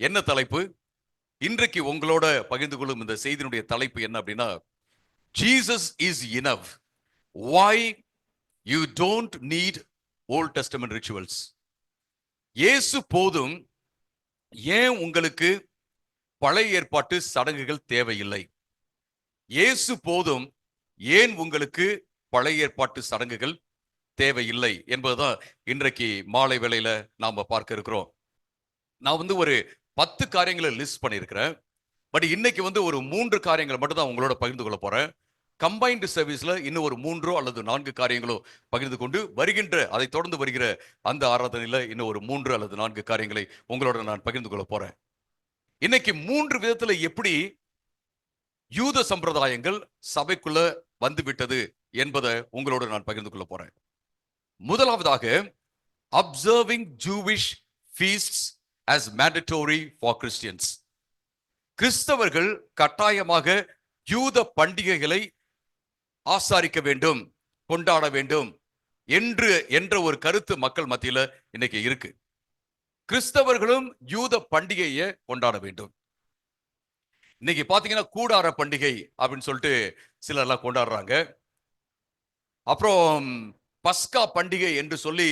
என்ன தலைப்பு? இன்றைக்கு உங்களோட பகிர்ந்து கொள்ளும் இந்த செய்தியினுடைய தலைப்பு என்ன அப்படின்னா, Jesus is enough. Why you don't need Old Testament rituals. இயேசு போதும், ஏன் உங்களுக்கு பழைய ஏற்பாட்டு சடங்குகள் தேவையில்லை? இயேசு போதும், ஏன் உங்களுக்கு பழைய ஏற்பாட்டு சடங்குகள் தேவையில்லை என்பதுதான் இன்றைக்கு மாலை வேளையில நாம பார்க்க இருக்கிறோம். நான் ஒரு 10 காரியங்களை லிஸ்ட் பண்ணியிருக்கிறேன். பட் இன்னைக்கு ஒரு 3 காரியங்களை மட்டும் தான் உங்களோட பகிர்ந்து கொள்ள போறேன். கம்பைன்டு சர்வீஸ்ல இன்னும் ஒரு 3 அல்லது 4 காரியங்களோ பகிர்ந்து கொண்டு அதை தொடர்ந்து வருகிற அந்த ஆராதனையில இன்னும் ஒரு 3 அல்லது 4 காரியங்களை உங்களோட நான் பகிர்ந்து கொள்ள போறேன். இன்னைக்கு 3 விதத்துல எப்படி யூத சம்பிரதாயங்கள் சபைக்குள்ள வந்து விட்டது என்பதை உங்களோட நான் பகிர்ந்து கொள்ள போறேன். முதலாவதாக, observing Jewish feasts as mandatory for Christians. கிறிஸ்தவர்கள் கட்டாயமாக யூத பண்டிகைகளை ஆசாரிக்க வேண்டும், கொண்டாட வேண்டும் என்ற ஒரு கருத்து மக்கள் மத்தியில இன்னைக்கு இருக்கு. கிறிஸ்தவர்களும் யூத பண்டிகையை கொண்டாட வேண்டும். இன்னைக்கு பாத்தீங்கன்னா கூடார பண்டிகை அப்படின்னு சொல்லிட்டு சிலர்லாம் கொண்டாடுறாங்க. அப்புறம் பஸ்கா பண்டிகை என்று சொல்லி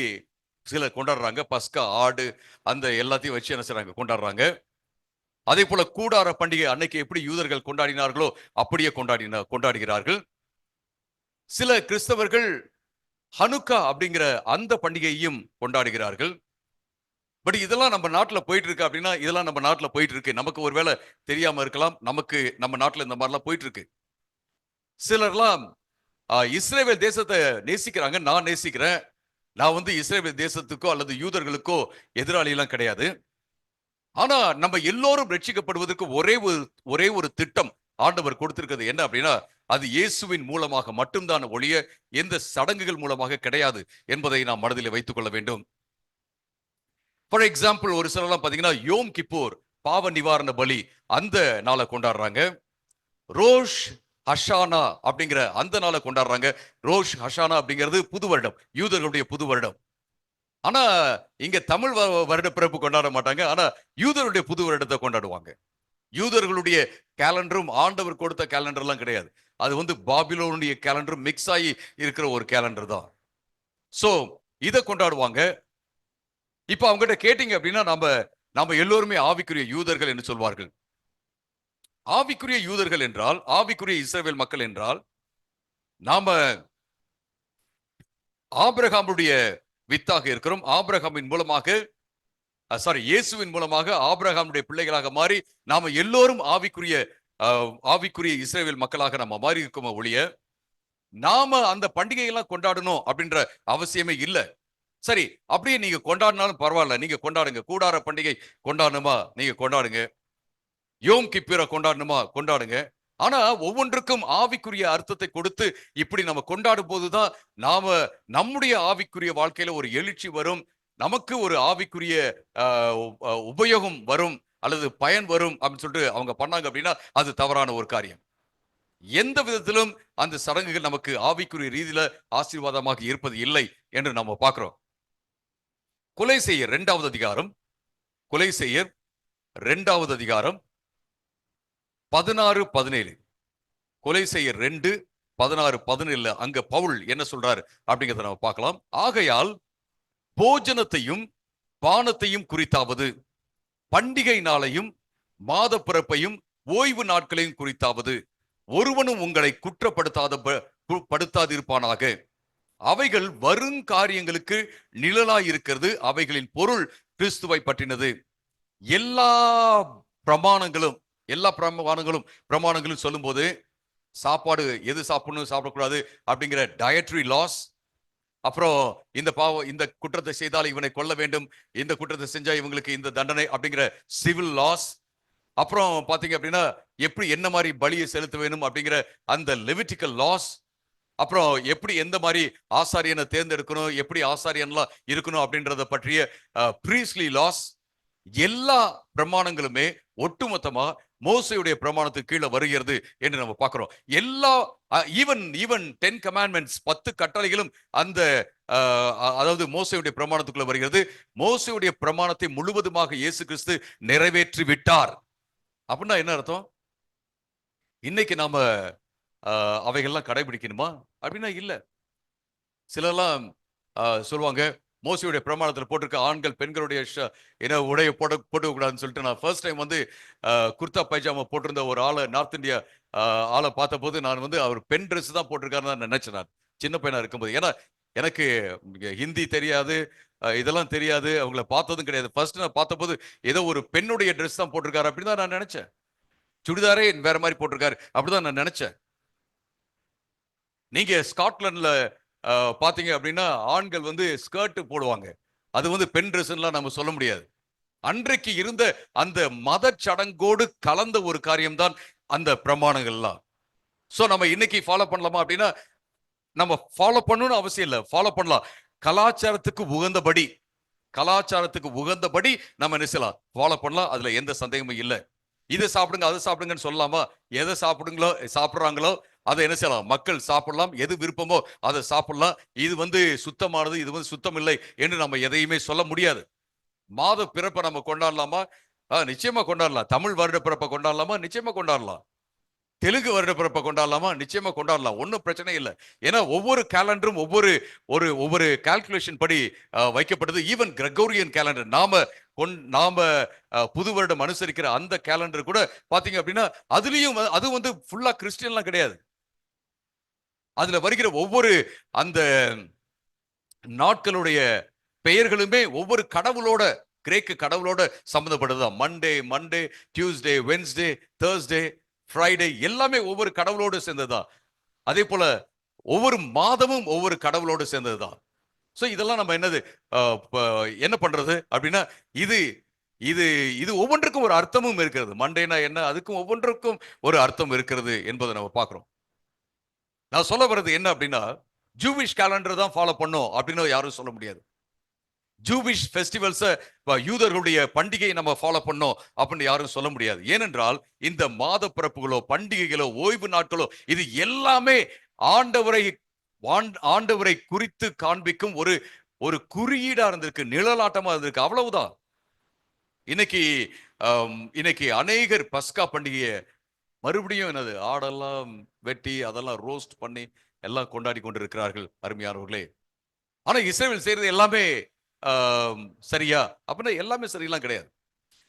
சிலர் கொண்டாடுறாங்க. பஸ்கா ஆடு அந்த எல்லாத்தையும் வச்சு என்ன செய்றாங்க, கொண்டாடுறாங்க. அதே போல கூடார பண்டிகை அன்னைக்கு எப்படி யூதர்கள் கொண்டாடினார்களோ அப்படியே கொண்டாடுகிறார்கள். சில கிறிஸ்தவர்கள் ஹனுக்கா அப்படிங்கிற அந்த பண்டிகையையும் கொண்டாடுகிறார்கள். பட் இதெல்லாம் நம்ம நாட்டுல போயிட்டு இருக்கு அப்படின்னா, இதெல்லாம் நம்ம நாட்டுல போயிட்டு இருக்கு. நமக்கு ஒருவேளை தெரியாம இருக்கலாம். நம்ம நாட்டுல இந்த மாதிரிலாம் போயிட்டு இருக்கு. சிலர்லாம் இஸ்ரேல் தேசத்தை நேசிக்கிறாங்க. நான் நேசிக்கிறேன். நான் இஸ்ரேல் தேசத்துக்கோ அல்லது யூதர்களுக்கோ எதிராளி எல்லாம் கிடையாது. ஆனா நம்ம எல்லோரும் ரட்சிக்கப்படுவதற்கு ஒரே ஒரு திட்டம் ஆண்டவர் கொடுத்திருக்கிறது என்ன அப்படின்னா, அது இயேசுவின் மூலமாக மட்டும்தான் ஒழிய எந்த சடங்குகள் மூலமாக கிடையாது என்பதை நாம் மனதில் வைத்துக் கொள்ள வேண்டும். ஃபார் எக்ஸாம்பிள், ஒரு சிலர்லாம் பாத்தீங்கன்னா யோம் கிப்பூர் பாவ நிவாரண பலி அந்த நாளை கொண்டாடுறாங்க. ரோஷ் ஹஷானா அப்படிங்கிற அந்த நாளை கொண்டாடுறாங்க. ரோஷ் ஹஷானா அப்படிங்கிறது புது வருடம், யூதர்களுடைய புது வருடம். ஆனா இங்க தமிழ் வருட பிறப்பு கொண்டாட மாட்டாங்க. ஆனா யூதருடைய புது வருடத்தை கொண்டாடுவாங்க. யூதர்களுடைய கேலண்டரும் ஆண்டவர் கொடுத்த கேலண்டர் எல்லாம் கிடையாது. அது பாபிலோனுடைய கேலண்டரும் மிக்ஸ் ஆகி இருக்கிற ஒரு கேலண்டர் தான். சோ இதை கொண்டாடுவாங்க. இப்ப அவங்ககிட்ட கேட்டீங்க அப்படின்னா, நாம எல்லோருமே ஆவிக்குரிய யூதர்கள் என்று சொல்வார்கள். ஆவிக்குரிய யூதர்கள் என்றால், ஆவிக்குரிய இஸ்ரவேல் மக்கள் என்றால், நாம ஆபிரகாமுடைய வித்தாக இருக்கிறோம். ஆபிரகாமின் மூலமாக இயேசுவின் மூலமாக ஆபிரகாமுடைய பிள்ளைகளாக மாறி நாம எல்லோரும் ஆவிக்குரிய இஸ்ரவேல் மக்களாக நம்ம மாறி இருக்கோம் ஒழிய, நாம அந்த பண்டிகையெல்லாம் கொண்டாடணும் அப்படின்ற அவசியமே இல்லை. சரி, அப்படியே நீங்க கொண்டாடினாலும் பரவாயில்ல, நீங்க கொண்டாடுங்க. கூடார பண்டிகை கொண்டாடணுமா, நீங்க கொண்டாடுங்க. யோம் கிப்பீரை கொண்டாடணுமா, கொண்டாடுங்க. ஆனா ஒவ்வொன்றுக்கும் ஆவிக்குரிய அர்த்தத்தை கொடுத்து இப்படி நம்ம கொண்டாடும் போதுதான் நம்முடைய ஆவிக்குரிய வாழ்க்கையில ஒரு எழுச்சி வரும், நமக்கு ஒரு ஆவிக்குரிய உபயோகம் வரும் அல்லது பயன் வரும் அப்படின்னு சொல்லிட்டு அவங்க பண்ணாங்க அப்படின்னா அது தவறான ஒரு காரியம். எந்த விதத்திலும் அந்த சடங்குகள் நமக்கு ஆவிக்குரிய ரீதியில ஆசீர்வாதமாக இருப்பது இல்லை என்று நம்ம பார்க்கிறோம். கொலைசெய்யர் 2வது அதிகாரம், கொலைசெய்யர் 2வது அதிகாரம் 16-17. கொலைசெய்யர் 2:16-17 அங்க பவுல் என்ன சொல்றாரு அப்படிங்கிறத நம்ம பார்க்கலாம். ஆகையால் போஜனத்தையும் பானத்தையும் குறித்தாவது, பண்டிகை நாளையும் மாத பிறப்பையும் ஓய்வு நாட்களையும் குறித்தாவது ஒருவனும் உங்களை குற்றப்படுத்தாதிருப்பானாக. அவைகள் வருங்காரியங்களுக்கு நிழலாயிருக்கிறது, அவைகளின் பொருள் கிறிஸ்துவை பற்றினது. எல்லா பிரமாணங்களும் சொல்லும் போது சாப்பாடு எது சாப்பிடணும் சாப்பிடக்கூடாது அப்படிங்கிற டயட்ரி லாஸ், அப்புறம் இந்த குற்றத்தை செய்தால் இவனை கொல்ல வேண்டும், இந்த குற்றத்தை செஞ்சா இவங்களுக்கு இந்த தண்டனை அப்படிங்கிற சிவில் லாஸ், அப்புறம் பாத்தீங்க அப்படின்னா எப்படி என்ன மாதிரி பலியை செலுத்த வேணும் அப்படிங்கிற அந்த லெவிட்டிக்கல் லாஸ், அப்புறம் எப்படி எந்த மாதிரி ஆசாரியனை தேர்ந்தெடுக்கணும், எப்படி ஆசாரியன்லாம் இருக்கணும் அப்படின்றத பற்றிய பிரீஸ்லி லாஸ், எல்லா பிரமாணங்களுமே ஒட்டுமொத்தமா மோசையுடைய பிரமாணத்துக்கு கீழே வருகிறது என்று நம்ம பார்க்கிறோம். எல்லா ஈவன் 10 commandments 10 கட்டளைகளும் அந்த அதாவது மோசையுடைய பிரமாணத்துக்குள்ள வருகிறது. மோசையுடைய பிரமாணத்தை முழுவதுமாக இயேசு கிறிஸ்து நிறைவேற்றி விட்டார். அப்படின்னா என்ன அர்த்தம்? இன்னைக்கு நாம அவைகள்லாம் கடைபிடிக்கணுமா அப்படின்னா இல்ல. சிலர்லாம் சொல்லுவாங்க, மோசையுடைய பிரமாணத்தில் போட்டிருக்க ஆண்கள் பெண்களுடைய உடைய போட்டுக்கூடாதுன்னு சொல்லிட்டு, நான் ஃபர்ஸ்ட் டைம் வந்து குர்தா பைஜாமா போட்டிருந்த ஒரு ஆளை, நார்த் இந்தியா ஆளை பார்த்த போது நான் வந்து அவர் பெண் ட்ரெஸ் தான் போட்டிருக்காருன்னு நினைச்சேன். நான் சின்ன பையனா இருக்கும்போது, ஏன்னா எனக்கு ஹிந்தி தெரியாது, இதெல்லாம் தெரியாது, அவங்கள பார்த்ததும் கிடையாது. ஃபர்ஸ்ட் நான் பார்த்த போது ஏதோ ஒரு பெண்ணுடைய ட்ரெஸ் தான் போட்டிருக்காரு அப்படின்னு தான் நான் நினைச்சேன். சுடிதாரே வேற மாதிரி போட்டிருக்காரு அப்படிதான் நான் நினைச்சேன். நீங்க ஸ்காட்லாந்துல பாத்தீங்க அப்படின்னா ஆண்கள் வந்து ஸ்கர்ட் போடுவாங்க. அது வந்து பெண் ட்ரெஸ்லாம் நம்ம சொல்ல முடியாது. அன்றைக்கு இருந்த அந்த மத சடங்கோடு கலந்த ஒரு காரியம்தான் அந்த பிரமாணங்கள்லாம். சோ நம்ம இன்னைக்கு ஃபாலோ பண்ணலாமா அப்படின்னா, நம்ம ஃபாலோ பண்ணணும்னு அவசியம் இல்லை, ஃபாலோ பண்ணலாம். கலாச்சாரத்துக்கு உகந்தபடி நம்ம என்ன செய்யலாம், ஃபாலோ பண்ணலாம். அதுல எந்த சந்தேகமும் இல்லை. இதை சாப்பிடுங்க அதை சாப்பிடுங்கன்னு சொல்லலாமா? எதை சாப்பிடுறாங்களோ அதை என்ன செய்யலாம், மக்கள் சாப்பிடலாம். எது விருப்பமோ அதை சாப்பிடலாம். இது வந்து சுத்தமானது, இது வந்து சுத்தம் இல்லை என்று நம்ம எதையுமே சொல்ல முடியாது. மாத பிறப்பை நம்ம கொண்டாடலாமா? நிச்சயமா கொண்டாடலாம். தமிழ் வருட பிறப்பை கொண்டாடலாமா? நிச்சயமா கொண்டாடலாம். தெலுங்கு வருட பிறப்பை கொண்டாடலாமா? நிச்சயமா கொண்டாடலாம். ஒன்றும் பிரச்சனை இல்லை. ஏன்னா ஒவ்வொரு கேலண்டரும் ஒவ்வொரு கால்குலேஷன் படி வைக்கப்படுது. ஈவன் கிரெகோரியன் கேலண்டர், நாம புது வருடம் அனுசரிக்கிற அந்த கேலண்டர் கூட பாத்தீங்க அப்படின்னா அதுலயும் அது வந்து ஃபுல்லா கிறிஸ்டியன்லாம் கிடையாது. அதுல வருகிற ஒவ்வொரு அந்த நாட்களுடைய பெயர்களுமே ஒவ்வொரு கடவுளோட, கிரேக்க கடவுளோட சம்பந்தப்பட்டதுதான். Monday, Tuesday, Wednesday, Thursday, Friday எல்லாமே ஒவ்வொரு கடவுளோடு சேர்ந்ததுதான். அதே போல ஒவ்வொரு மாதமும் ஒவ்வொரு கடவுளோடு சேர்ந்ததுதான். சோ இதெல்லாம் நம்ம என்ன பண்றது அப்படின்னா, இது இது இது ஒவ்வொன்றுக்கும் ஒரு அர்த்தமும் இருக்கிறது. மண்டேனா என்ன, அதுக்கும் ஒவ்வொன்றுக்கும் ஒரு அர்த்தம் இருக்கிறது என்பதை நம்ம பார்க்கிறோம். நான் சொல்ல வர்றது என்ன அப்படின்னா, ஜூவிஷ் கேலண்டர் தான் ஃபாலோ பண்ணும் அப்படின்னு யாரும் சொல்ல முடியாது. ஜூவிஷ் ஃபெஸ்டிவல்ஸ், யூதர்களுடைய பண்டிகையை நம்ம ஃபாலோ பண்ணோம் அப்படின்னு யாரும் சொல்ல முடியாது. ஏனென்றால் இந்த மாத பிறப்புகளோ, பண்டிகைகளோ, ஓய்வு நாட்களோ இது எல்லாமே ஆண்டவரை குறித்து காண்பிக்கும் ஒரு குறியீடா இருந்திருக்கு, நிழலாட்டமா இருந்திருக்கு, அவ்வளவுதான். இன்னைக்கு அநேகர் பஸ்கா பண்டிகையை மறுபடியும் ஆடெல்லாம் வெட்டி அதெல்லாம் ரோஸ்ட் பண்ணி எல்லாம் கொண்டாடி கொண்டிருக்கிறார்கள் அருமையானவர்களே. ஆனா இஸ்ரேல் செய்யறது எல்லாமே சரியா அப்படின்னா எல்லாமே சரியெல்லாம் கிடையாது.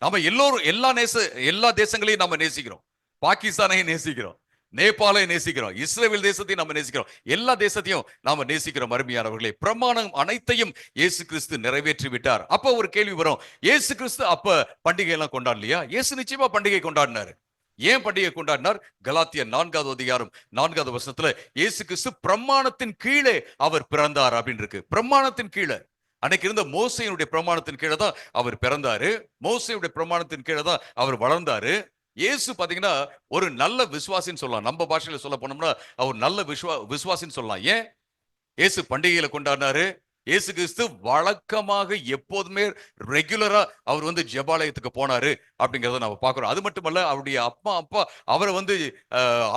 நாம எல்லோரும் எல்லா தேசங்களையும் நம்ம நேசிக்கிறோம். பாகிஸ்தானையும் நேசிக்கிறோம், நேபாளை நேசிக்கிறோம், இஸ்ரேல் தேசத்தையும் நம்ம நேசிக்கிறோம், எல்லா தேசத்தையும் நாம நேசிக்கிறோம் அருமையானவர்களே. பிரமாணம் அனைத்தையும் இயேசு கிறிஸ்து நிறைவேற்றி விட்டார். அப்ப ஒரு கேள்வி வரும், இயேசு கிறிஸ்து அப்ப பண்டிகை எல்லாம் கொண்டாடலையா? இயேசு நிச்சயமா பண்டிகை கொண்டாடினாரு. ஏன் பண்டிகை கொண்டாடினார்? கலாத்தியர் 4வது அதிகாரம் 4வது வசனத்துல இயேசு கிறிஸ்து பிரமாணத்தின் கீழே அவர் பிறந்தார் அப்படின்னு இருக்கு. பிரமாணத்தின் கீழே, அன்னைக்கு இருந்த மோசையினுடைய பிரமாணத்தின் கீழே தான் அவர் பிறந்தாரு. மோசையுடைய பிரமாணத்தின் கீழே தான் அவர் வளர்ந்தாரு. இயேசு பாத்தீங்கன்னா ஒரு நல்ல விசுவாசின்னு சொல்லலாம். நம்ம பாஷையில சொல்ல போனோம்னா அவர் நல்ல விசுவாசின்னு சொல்லலாம். ஏன் இயேசு பண்டிகையில கொண்டாடினாரு? இயேசு கிறிஸ்து வழக்கமாக எப்போதுமே ரெகுலரா அவர் வந்து ஜெபாலயத்துக்கு போனாரு அப்படிங்கறத நம்ம பாக்குறோம். அது மட்டுமல்ல, அவருடைய அப்பா அவரை வந்து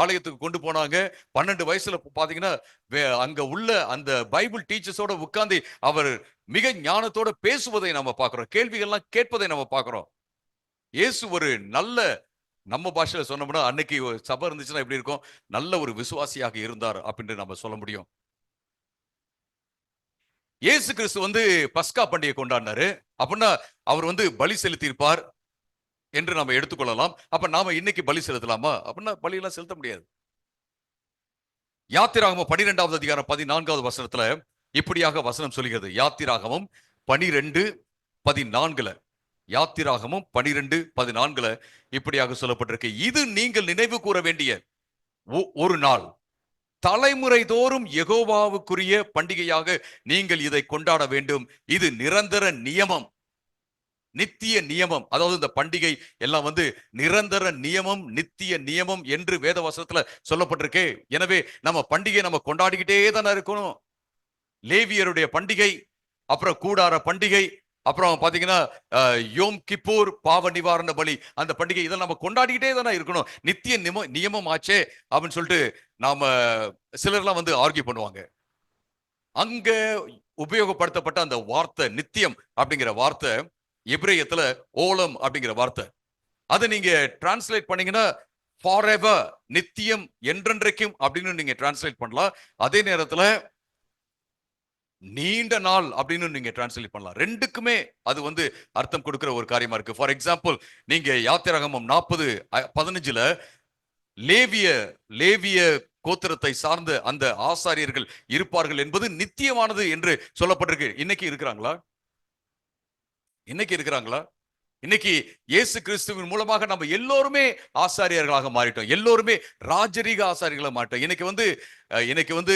ஆலயத்துக்கு கொண்டு போனாங்க. 12 வயசுல பாத்தீங்கன்னா அங்க உள்ள அந்த பைபிள் டீச்சர்ஸோட உட்கார்ந்து அவர் மிக ஞானத்தோட பேசுவதை நம்ம பாக்குறோம், கேள்விகள்லாம் கேட்பதை நம்ம பாக்குறோம். இயேசு ஒரு நல்ல, நம்ம பாஷையில சொன்னோம்னா அன்னைக்கு சபை இருந்துச்சுன்னா எப்படி இருக்கும், நல்ல ஒரு விசுவாசியாக இருந்தார் அப்படின்னு நம்ம சொல்ல முடியும். இயேசு கிறிஸ்து வந்து பஸ்கா பண்டிகை கொண்டாடினாரு அப்படின்னா அவர் வந்து பலி செலுத்தி இருப்பார் என்று நம்ம எடுத்துக்கொள்ளலாம். அப்ப நாம இன்னைக்கு பலி செலுத்தலாமா அப்படின்னா பலி எல்லாம் செலுத்த முடியாது. யாத்திராகமம் 12வது அதிகாரம் 14வது வசனத்துல இப்படியாக வசனம் சொல்கிறது. யாத்திராகமம் 12:14, யாத்திராகமம் 12:14 இப்படியாக சொல்லப்பட்டிருக்கு. இது நீங்கள் நினைவு கூற வேண்டிய ஒரு நாள், தலைமுறை தோறும் யெகோவாவுக்குரிய பண்டிகையாக நீங்கள் இதை கொண்டாட வேண்டும். இது நிரந்தர நியமம், நித்திய நியமம். அதாவது இந்த பண்டிகை எல்லாம் வந்து நிரந்தர நியமம், நித்திய நியமம் என்று வேதவசனத்துல சொல்லப்பட்டிருக்கே. எனவே நம்ம பண்டிகை நம்ம கொண்டாடிக்கிட்டே தானே இருக்கணும். லேவியருடைய பண்டிகை, அப்புறம் கூடார பண்டிகை, அப்புறம் பாத்தீங்கன்னா யோம் கிப்பூர் பாவ நிவாரண பலி, அந்த பண்டிகை இதெல்லாம் நம்ம கொண்டாடிக்கிட்டே தானே இருக்கணும், நித்திய நியமம் ஆச்சே அப்படின்னு சொல்லிட்டு நாம சிலர்லாம் வந்து ஆர்கியூ பண்ணுவாங்க. அங்க உபயோகப்படுத்தப்பட்ட அந்த வார்த்தை நித்தியம் அப்படிங்கிற வார்த்தை எபிரேயத்துல ஓலம் அப்படிங்கிற வார்த்தை. அதை நீங்க டிரான்ஸ்லேட் பண்ணீங்கன்னா ஃபாரெவர், நித்தியம், என்றென்றைக்கும் அப்படின்னு நீங்க டிரான்ஸ்லேட் பண்ணலாம். அதே நேரத்துல நீண்ட நாள் அப்படின்னு நீங்க டிரான்ஸ்லேட் பண்ணலாம். ரெண்டுக்குமே அது வந்து அர்த்தம் கொடுக்கிற ஒரு காரியமா இருக்கு. ஃபார் எக்ஸாம்பிள், நீங்க யாத்திராகமம் 40:15 லேவிய லேவிய கோத்திரத்தை சார்ந்த அந்த ஆசாரியர்கள் இருப்பார்கள் என்பது நித்தியமானது என்று சொல்லப்பட்டிருக்கு. இன்னைக்கு இருக்கிறாங்களா? இன்னைக்கு இருக்கிறாங்களா? இன்னைக்கு இயேசு கிறிஸ்துவின் மூலமாக நம்ம எல்லோருமே ஆசாரியர்களாக மாறிட்டோம். எல்லோருமே ராஜரீக ஆசாரியர்களாக மாறிட்டோம். இன்னைக்கு வந்து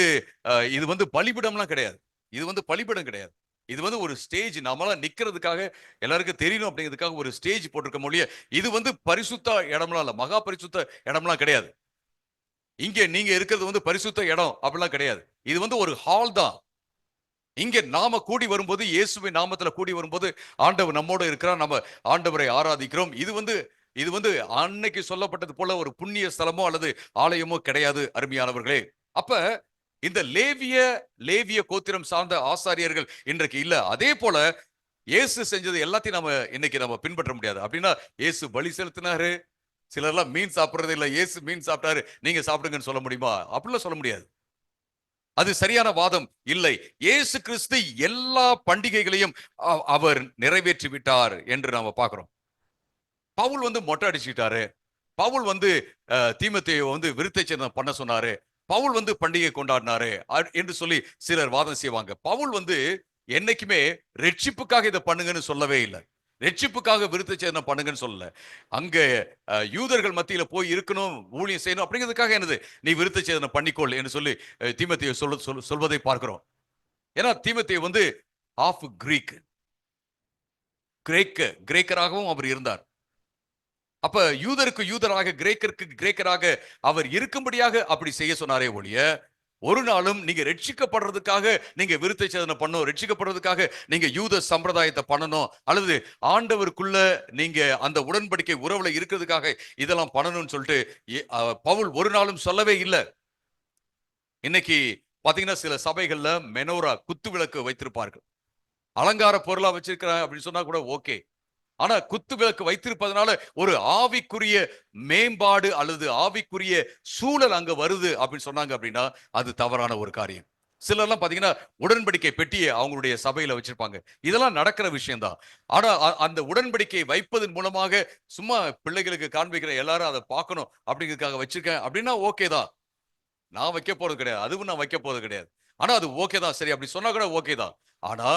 இது வந்து பலிபிடம்லாம் கிடையாது. இது வந்து பலிபிடம் கிடையாது. இது வந்து ஒரு ஸ்டேஜ், நம்மளாம் நிக்கிறதுக்காக, எல்லாருக்கும் தெரியணும் அப்படிங்கிறதுக்காக ஒரு ஸ்டேஜ் போட்டிருக்க மொழிய. இது வந்து பரிசுத்த இடம்லாம் இல்ல, மகா பரிசுத்த இடம்லாம் கிடையாது. இங்க நீங்க இருக்கிறது வந்து பரிசுத்த இடம் அப்படிலாம் கிடையாது. இது வந்து ஒரு ஹால் தான். இங்க நாம கூடி வரும்போது, இயேசுவின் நாமத்துல கூடி வரும்போது ஆண்டவர் நம்மோட இருக்கிறார், நம்ம ஆண்டவரை ஆராதிக்கிறோம். இது வந்து அன்னைக்கு சொல்லப்பட்டது போல ஒரு புண்ணிய ஸ்தலமோ அல்லது ஆலயமோ கிடையாது அருமையானவர்களே. அப்ப இந்த லேவிய கோத்திரம் சார்ந்த ஆசாரியர்கள் இன்றைக்கு இல்ல. அதே போல இயேசு செஞ்சது எல்லாத்தையும் இன்னைக்கு நம்ம பின்பற்ற முடியாது. அப்படின்னா இயேசு பலி செலுத்தினாரு, சிலர்லாம் மீன் சாப்பிடுறது இல்ல, இயேசு மீன் சாப்பிட்டாரு நீங்க சாப்பிடுங்கன்னு சொல்ல முடியுமா? அப்படிலாம் சொல்ல முடியாது. அது சரியான வாதம் இல்லை. இயேசு கிறிஸ்து எல்லா பண்டிகைகளையும் அவர் நிறைவேற்றி விட்டார் என்று நாம பார்க்கிறோம். பவுல் வந்து மொட்டை அடிச்சுட்டாரு. பவுல் வந்து தீமோத்தேயுவை வந்து விருத்த சேதனம் பண்ண சொன்னாரு. பவுல் வந்து பண்டிகை கொண்டாடினாரு என்று சொல்லி சிலர் வாதம் செய்வாங்க. பவுல் வந்து என்னைக்குமே ரட்சிப்புக்காக இதை பண்ணுங்கன்னு சொல்லவே இல்லை. ரட்சிப்புக்காக விருத்த சேதனம் பண்ணுங்கன்னு சொல்லல. அங்க யூதர்கள் மத்தியில போய் இருக்கணும், ஊழியம் செய்யணும் அப்படிங்கிறதுக்காக என்னது, நீ விருத்த சேதனம் பண்ணிக்கொள் என்று சொல்லி தீமோத்தேயு சொல்வதை பார்க்கிறோம். ஏன்னா தீமோத்தேயு வந்து ஆஃப் கிரேக்கராகவும் அவர் இருந்தார். அப்ப யூதருக்கு யூதராக, கிரேக்கருக்கு கிரேக்கராக அவர் இருக்கும்படியாக அப்படி செய்ய சொன்னாரே ஒழிய, ஒரு நாளும் நீங்க ரட்சிக்கப்படுறதுக்காக நீங்க விருத்த சேதனம் பண்ணணும், ரட்சிக்கப்படுறதுக்காக நீங்க யூத சம்பிரதாயத்தை பண்ணணும், அல்லது ஆண்டவருக்குள்ள நீங்க அந்த உடன்படிக்கை உறவுல இருக்கிறதுக்காக இதெல்லாம் பண்ணணும்னு சொல்லிட்டு பவுல் ஒரு நாளும் சொல்லவே இல்லை. இன்னைக்கு பாத்தீங்கன்னா சில சபைகள்ல மெனோரா, குத்து விளக்கு வைத்திருப்பார்கள். அலங்கார பொருளா வச்சிருக்கிறாங்க அப்படின்னு சொன்னா கூட ஓகே. ஆனா குத்து விளக்கு வைத்திருப்பதனால ஒரு ஆவிக்குரிய மேம்பாடு அல்லது ஆவிக்குரிய சூழல் அங்க வருது அப்படின்னு சொன்னாங்க அப்படின்னா அது தவறான ஒரு காரியம். சிலர்லாம் பாத்தீங்கன்னா உடன்படிக்கை பெட்டியை அவங்களுடைய சபையில வச்சிருப்பாங்க. இதெல்லாம் நடக்கிற விஷயம்தான். ஆனா அந்த உடன்படிக்கை வைப்பதன் மூலமாக சும்மா பிள்ளைகளுக்கு காண்பிக்கிற, எல்லாரும் அதை பார்க்கணும் அப்படிங்கிறதுக்காக வச்சிருக்கேன் அப்படின்னா ஓகே தான். நான் வைக்க போறது கிடையாது, அதுவும் நான் வைக்க போறது கிடையாது. ஆனா அது ஓகே தான், சரி அப்படி சொன்னா கூட ஓகே தான். ஆனா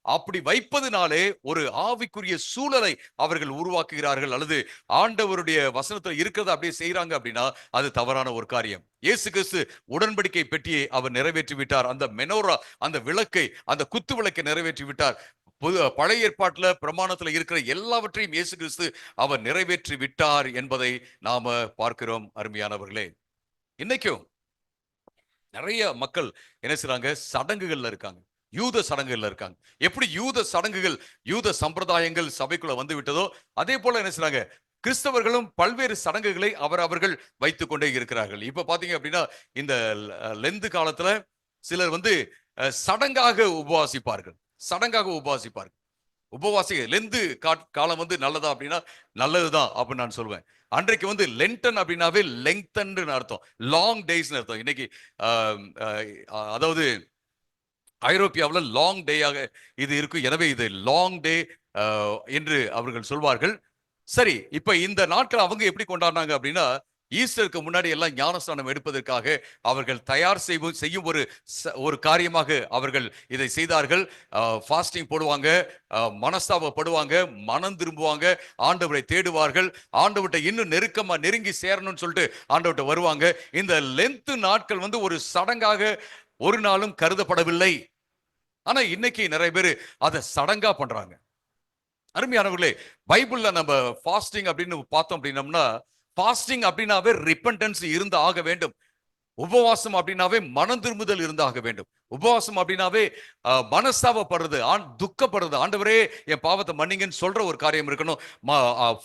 அப்படி வைப்பதனாலே ஒரு ஆவிக்குரிய சூழலை அவர்கள் உருவாக்குகிறார்கள், அல்லது ஆண்டவருடைய வசனத்துல இருக்கிறத அப்படியே செய்யறாங்க அப்படின்னா அது தவறான ஒரு காரியம். இயேசு கிறிஸ்து உடன்படிக்கை பெட்டியை அவர் நிறைவேற்றி விட்டார். அந்த மெனோரா, அந்த விளக்கை, அந்த குத்து விளக்கை நிறைவேற்றி விட்டார். பழைய ஏற்பாட்டுல பிரமாணத்துல இருக்கிற எல்லாவற்றையும் இயேசு கிறிஸ்து அவர் நிறைவேற்றி விட்டார் என்பதை நாம பார்க்கிறோம் அருமையானவர்களே. இன்னைக்கும் நிறைய மக்கள் என்ன செய்றாங்க, சடங்குகள்ல இருக்காங்க, யூத சடங்குகள்ல இருக்காங்க. எப்படி யூத சடங்குகள், யூத சம்பிரதாயங்கள் சபைக்குள்ள வந்து விட்டதோ அதே போல என்ன செய்றாங்க, கிறிஸ்தவர்களும் பல்வேறு சடங்குகளை அவர்கள் வைத்துக் கொண்டே இருக்கிறார்கள். இப்ப பாத்தீங்க அப்படின்னா இந்த லெந்து காலத்துல சிலர் வந்து சடங்காக உபவாசிப்பார்கள், சடங்காக உபவாசிப்பார்கள். லெந்து காலம் வந்து நல்லதா அப்படின்னா நல்லதுதான் அப்படின்னு நான் சொல்வேன். அன்றைக்கு வந்து லென்டன் அப்படின்னாவே லெங்தன் அர்த்தம், லாங் டேஸ் அர்த்தம். இன்னைக்கு அதாவது ஐரோப்பியாவில் லாங் டேயாக இது இருக்கும். எனவே இது லாங் டே என்று அவர்கள் சொல்வார்கள். சரி, இப்ப இந்த நாட்கள் அவங்க எப்படி கொண்டாடினாங்க அப்படின்னா, ஈஸ்டருக்கு முன்னாடி எல்லாம் ஞானஸ்நானம் எடுப்பதற்காக அவர்கள் தயார் செய்யும் ஒரு காரியமாக அவர்கள் இதை செய்தார்கள். ஃபாஸ்டிங் போடுவாங்க, மனஸ்தாபப்படுவாங்க, மனம் திரும்புவாங்க, ஆண்டவரை தேடுவார்கள், ஆண்டவர்கிட்ட இன்னும் நெருக்கமா நெருங்கி சேரணும்னு சொல்லிட்டு ஆண்டவர்கிட்ட வருவாங்க. இந்த லென்த் நாட்கள் வந்து ஒரு சடங்காக ஒரு நாளும் கருதப்படவில்லை. ஆனா இன்னைக்கு நிறைய பேர் அதை சடங்கா பண்றாங்க. அருமையானவர்களே, பைபிள்ல நம்ம ஃபாஸ்டிங் அப்படின்னு பார்த்தோம் அப்படின்னம்னா, ஃபாஸ்டிங் அப்படின்னாவே ரிப்பன்டன்ஸ் இருந்து ஆக வேண்டும். உபவாசம் அப்படின்னாவே மனம் திரும்புதல் இருந்து ஆக வேண்டும். உபவாசம் அப்படின்னாவே மனஸ்தாபப்படுறது, துக்கப்படுறது, ஆண்டவரே என் பாவத்தை மன்னிங்கன்னு சொல்ற ஒரு காரியம் இருக்கணும்.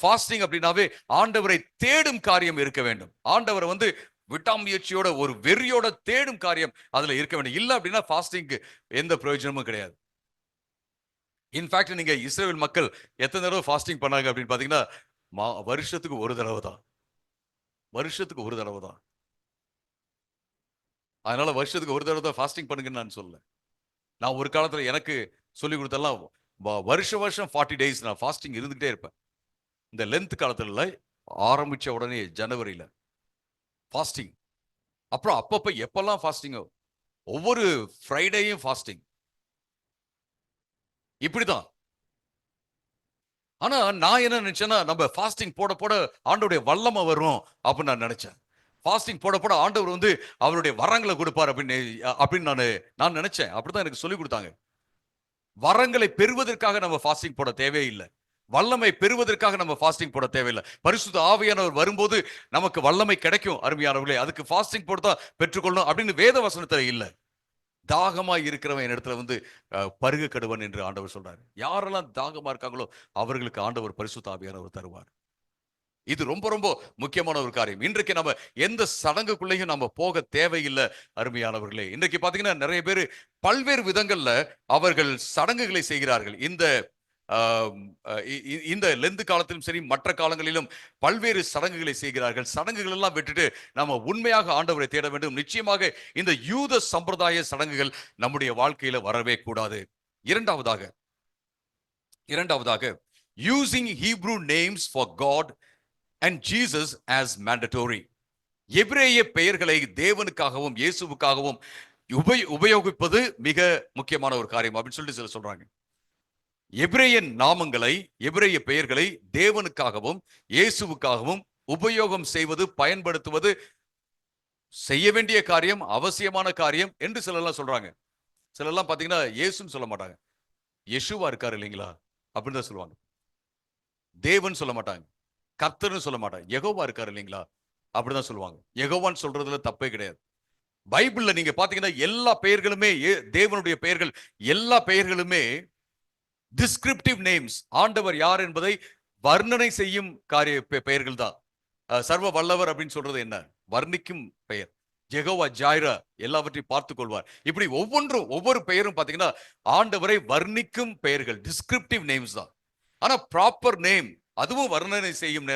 ஃபாஸ்டிங் அப்படின்னாவே ஆண்டவரை தேடும் காரியம் இருக்க வேண்டும். ஆண்டவரை வந்து விட்டாமுயற்சியோட ஒரு வெறியோட தேடும் காரியம் அதுல இருக்க வேண்டும். இல்ல அப்படின்னா ஃபாஸ்டிங்க்கு எந்த பிரயோஜனமும் கிடையாது. இன்ஃபேக்ட் நீங்க இஸ்ரேல் மக்கள் எத்தனை தடவை ஃபாஸ்டிங் பண்ணாங்க அப்படின்னு பாத்தீங்கன்னா, வருஷத்துக்கு ஒரு தடவை தான். வருஷத்துக்கு ஒரு தடவை தான். அதனால வருஷத்துக்கு ஒரு தடவை தான் ஃபாஸ்டிங் பண்ணுங்கன்னு நான் சொல்லல. நான் ஒரு காலத்துல எனக்கு சொல்லி கொடுத்தெல்லாம் வருஷம் 40 டேஸ் நான் ஃபாஸ்டிங் இருந்துகிட்டே இருப்பேன். இந்த லென்த் காலத்துல ஆரம்பிச்ச உடனே ஜனவரியில ஃபாஸ்டிங். அப்புறம் அப்பப்ப எப்பெல்லாம் ஃபாஸ்டிங்கோ, ஒவ்வொரு ஃப்ரைடேயும் ஃபாஸ்டிங். இப்படிதான். ஆனா நான் என்ன நினைச்சேன்னா, நம்ம ஃபாஸ்டிங் போட போட ஆண்டவருடைய வல்லமை வரும் அப்படின்னு நான் நினைச்சேன். ஃபாஸ்டிங் போட போட ஆண்டவர் வந்து அவருடைய வரங்களை கொடுப்பார் அப்படின்னு நான் நினைச்சேன். அப்படிதான் எனக்கு சொல்லி கொடுத்தாங்க. வரங்களை பெறுவதற்காக நம்ம ஃபாஸ்டிங் போட தேவையில்லை. வல்லமை பெறுவதற்காக நம்ம ஃபாஸ்டிங் போட தேவையில்லை. பரிசுத்த ஆவியானவர் வரும்போது நமக்கு வல்லமை கிடைக்கும் அருமையானவர்களே. அதுக்கு ஃபாஸ்டிங் போட்டு தான் பெற்றுக்கொள்ளணும் அப்படின்னு வேத வசனத்துல இல்லை. தாகமா இருக்கிறவன் இடத்துல வந்து பருக கடுவன் என்று ஆண்டவர் சொல்றாரு. யாரெல்லாம் தாகமா இருக்காங்களோ அவர்களுக்கு ஆண்டவர் பரிசுத்த ஆவியானவர் தருவார். இது ரொம்ப ரொம்ப முக்கியமான ஒரு காரியம். இன்றைக்கு நம்ம எந்த சடங்குக்குள்ளேயும் நம்ம போக தேவையில்லை அருமையானவர்களே. இன்றைக்கு பாத்தீங்கன்னா நிறைய பேர் பல்வேறு விதங்கள்ல அவர்கள் சடங்குகளை செய்கிறார்கள். இந்த லெந்து காலத்திலும் சரி மற்ற காலங்களிலும் பல்வேறு சடங்குகளை செய்கிறார்கள். சடங்குகள் எல்லாம் விட்டுட்டு நம்ம உண்மையாக ஆண்டவரை தேட வேண்டும். நிச்சயமாக இந்த யூத சம்பிரதாய சடங்குகள் நம்முடைய வாழ்க்கையில வரவே கூடாது. இரண்டாவதாக using Hebrew names for God and Jesus as mandatory. எபிரேய பெயர்களை தேவனுக்காகவும் இயேசுவுக்காகவும் உபயோகிப்பது மிக முக்கியமான ஒரு காரியம் அப்படின்னு சொல்லிட்டு சிலர் சொல்றாங்க. எபிரேய நாமங்களை, எபிரேய பெயர்களை தேவனுக்காகவும் இயேசுவுக்காகவும் உபயோகம் செய்வது, பயன்படுத்துவது செய்ய வேண்டிய காரியம், அவசியமான காரியம் என்று சிலர்லாம் சொல்றாங்க. சிலர்லாம் பாத்தீங்கன்னா இயேசுன்னு சொல்ல மாட்டாங்க, யெஷுவா இருக்காரு இல்லைங்களா அப்படின்னு தான் சொல்லுவாங்க. தேவன் சொல்ல மாட்டாங்க, கர்த்தர்னு சொல்ல மாட்டாங்க, யெகோவா இருக்காரு இல்லைங்களா அப்படிதான் சொல்லுவாங்க. யெகோவான்னு சொல்றதுல தப்பே கிடையாது. பைபிள்ல நீங்க பாத்தீங்கன்னா எல்லா பெயர்களுமே தேவனுடைய பெயர்கள், எல்லா பெயர்களுமே டிஸ்கிரிப்டிவ் நேம்ஸ். ஆண்டவர் யார் என்பதை வர்ணனை செய்யும் பெயர்கள் தான். சர்வ வல்லவர் அப்படின்னு சொல்றது என்ன? வர்ணிக்கும் பெயர். யெகோவா ஜாயிரா, எல்லாவற்றையும் பார்த்துக் கொள்வார். இப்படி ஒவ்வொரு பெயரும் பாத்தீங்கன்னா ஆண்டவரை வர்ணிக்கும் பெயர்கள், டிஸ்கிரிப்டிவ் நேம்ஸ் தான். ஆனா ப்ராப்பர் நேம், அதுவும் வர்ணனை செய்யும்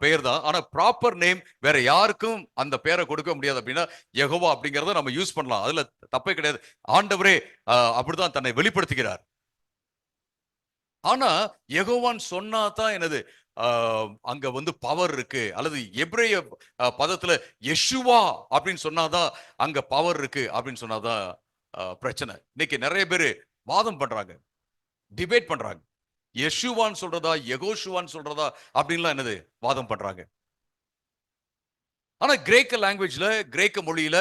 பெயர் தான். ஆனா ப்ராப்பர் நேம் வேற யாருக்கும் அந்த பெயரை கொடுக்க முடியாது. அப்படின்னா யெகோவா அப்படிங்கறத நம்ம யூஸ் பண்ணலாம், அதுல தப்பே கிடையாது. ஆண்டவரே அப்படிதான் தன்னை வெளிப்படுத்துகிறார். ஆனா யெகோவான்னு சொன்னா தான் என்னது அங்க வந்து பவர் இருக்கு, அல்லது எபிரேய பதத்துல யெஷுவா அப்படின்னு சொன்னாதான் அங்க பவர் இருக்கு அப்படின்னு சொன்னாதான் பிரச்சனை. இன்னைக்கு நிறைய பேரு வாதம் பண்றாங்க, டிபேட் பண்றாங்க. யெஷுவான்னு சொல்றதா யெகோஷுவான்னு சொல்றதா அப்படின்லாம் என்னது வாதம் பண்றாங்க. ஆனா கிரேக்க லாங்குவேஜ்ல, கிரேக்க மொழியில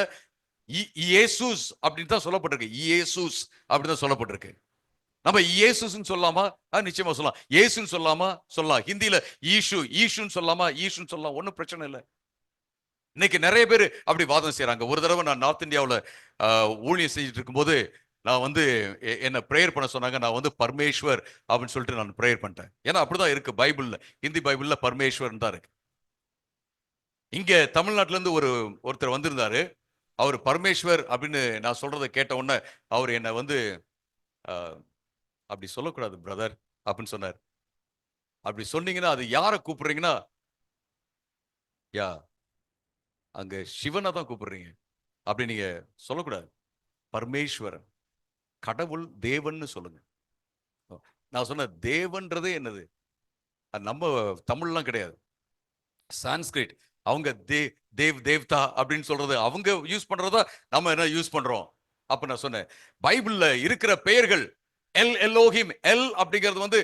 இயேசுஸ் அப்படின்னு தான் சொல்லப்பட்டிருக்கு. இயேசுஸ் அப்படின்னு தான் சொல்லப்பட்டிருக்கு. நம்ம இயேசுன்னு சொல்லலாமா? நிச்சயமா சொல்லலாம். இயேசுன்னு சொல்லலாமா? சொல்லலாம். ஹிந்தியில ஈஷுன்னு சொல்லலாமா? ஈஷுன்னு சொல்லலாம், ஒன்றும் பிரச்சனை இல்லை. இன்னைக்கு நிறைய பேர் அப்படி வாதம் செய்யறாங்க. ஒரு தடவை நான் நார்த் இந்தியாவில் ஊழியம் செஞ்சுட்டு இருக்கும்போது நான் வந்து என்ன பிரேயர் பண்ண சொன்னாங்க. நான் வந்து பரமேஸ்வர் அப்படின்னு சொல்லிட்டு நான் பிரேயர் பண்ணிட்டேன். ஏன்னா அப்படிதான் இருக்கு பைபிள்ல, ஹிந்தி பைபிள்ல பரமேஸ்வர் தான் இருக்கு. இங்க தமிழ்நாட்டுல இருந்து ஒருத்தர் வந்திருந்தாரு. அவர் பரமேஸ்வர் அப்படின்னு நான் சொல்றதை கேட்ட உடனே அவர் என்ன வந்து அப்படி சொல்லக்கூடாது பிரதர் அப்படின்னு சொன்னார். அப்படி சொன்னீங்கன்னா அது யாரை கூப்பிடுறீங்கன்னா, யா அங்க சிவனை தான் கூப்பிடுறீங்க அப்படி நீங்க சொல்லக்கூடாது. பரமேஸ்வரன், கடவுள், தேவன் சொல்லுங்க. நான் சொன்ன தேவன்றதே என்னது, நம்ம தமிழ்லாம் கிடையாது, சான்ஸ்கிரிட். அவங்க தேவ்தா அப்படின்னு சொல்றது அவங்க யூஸ் பண்றதா நம்ம என்ன யூஸ் பண்றோம். அப்ப நான் சொன்னேன், பைபிள்ல இருக்கிற பெயர்கள் எல் எலோஹிம், எல் அப்படிங்கிறது வந்து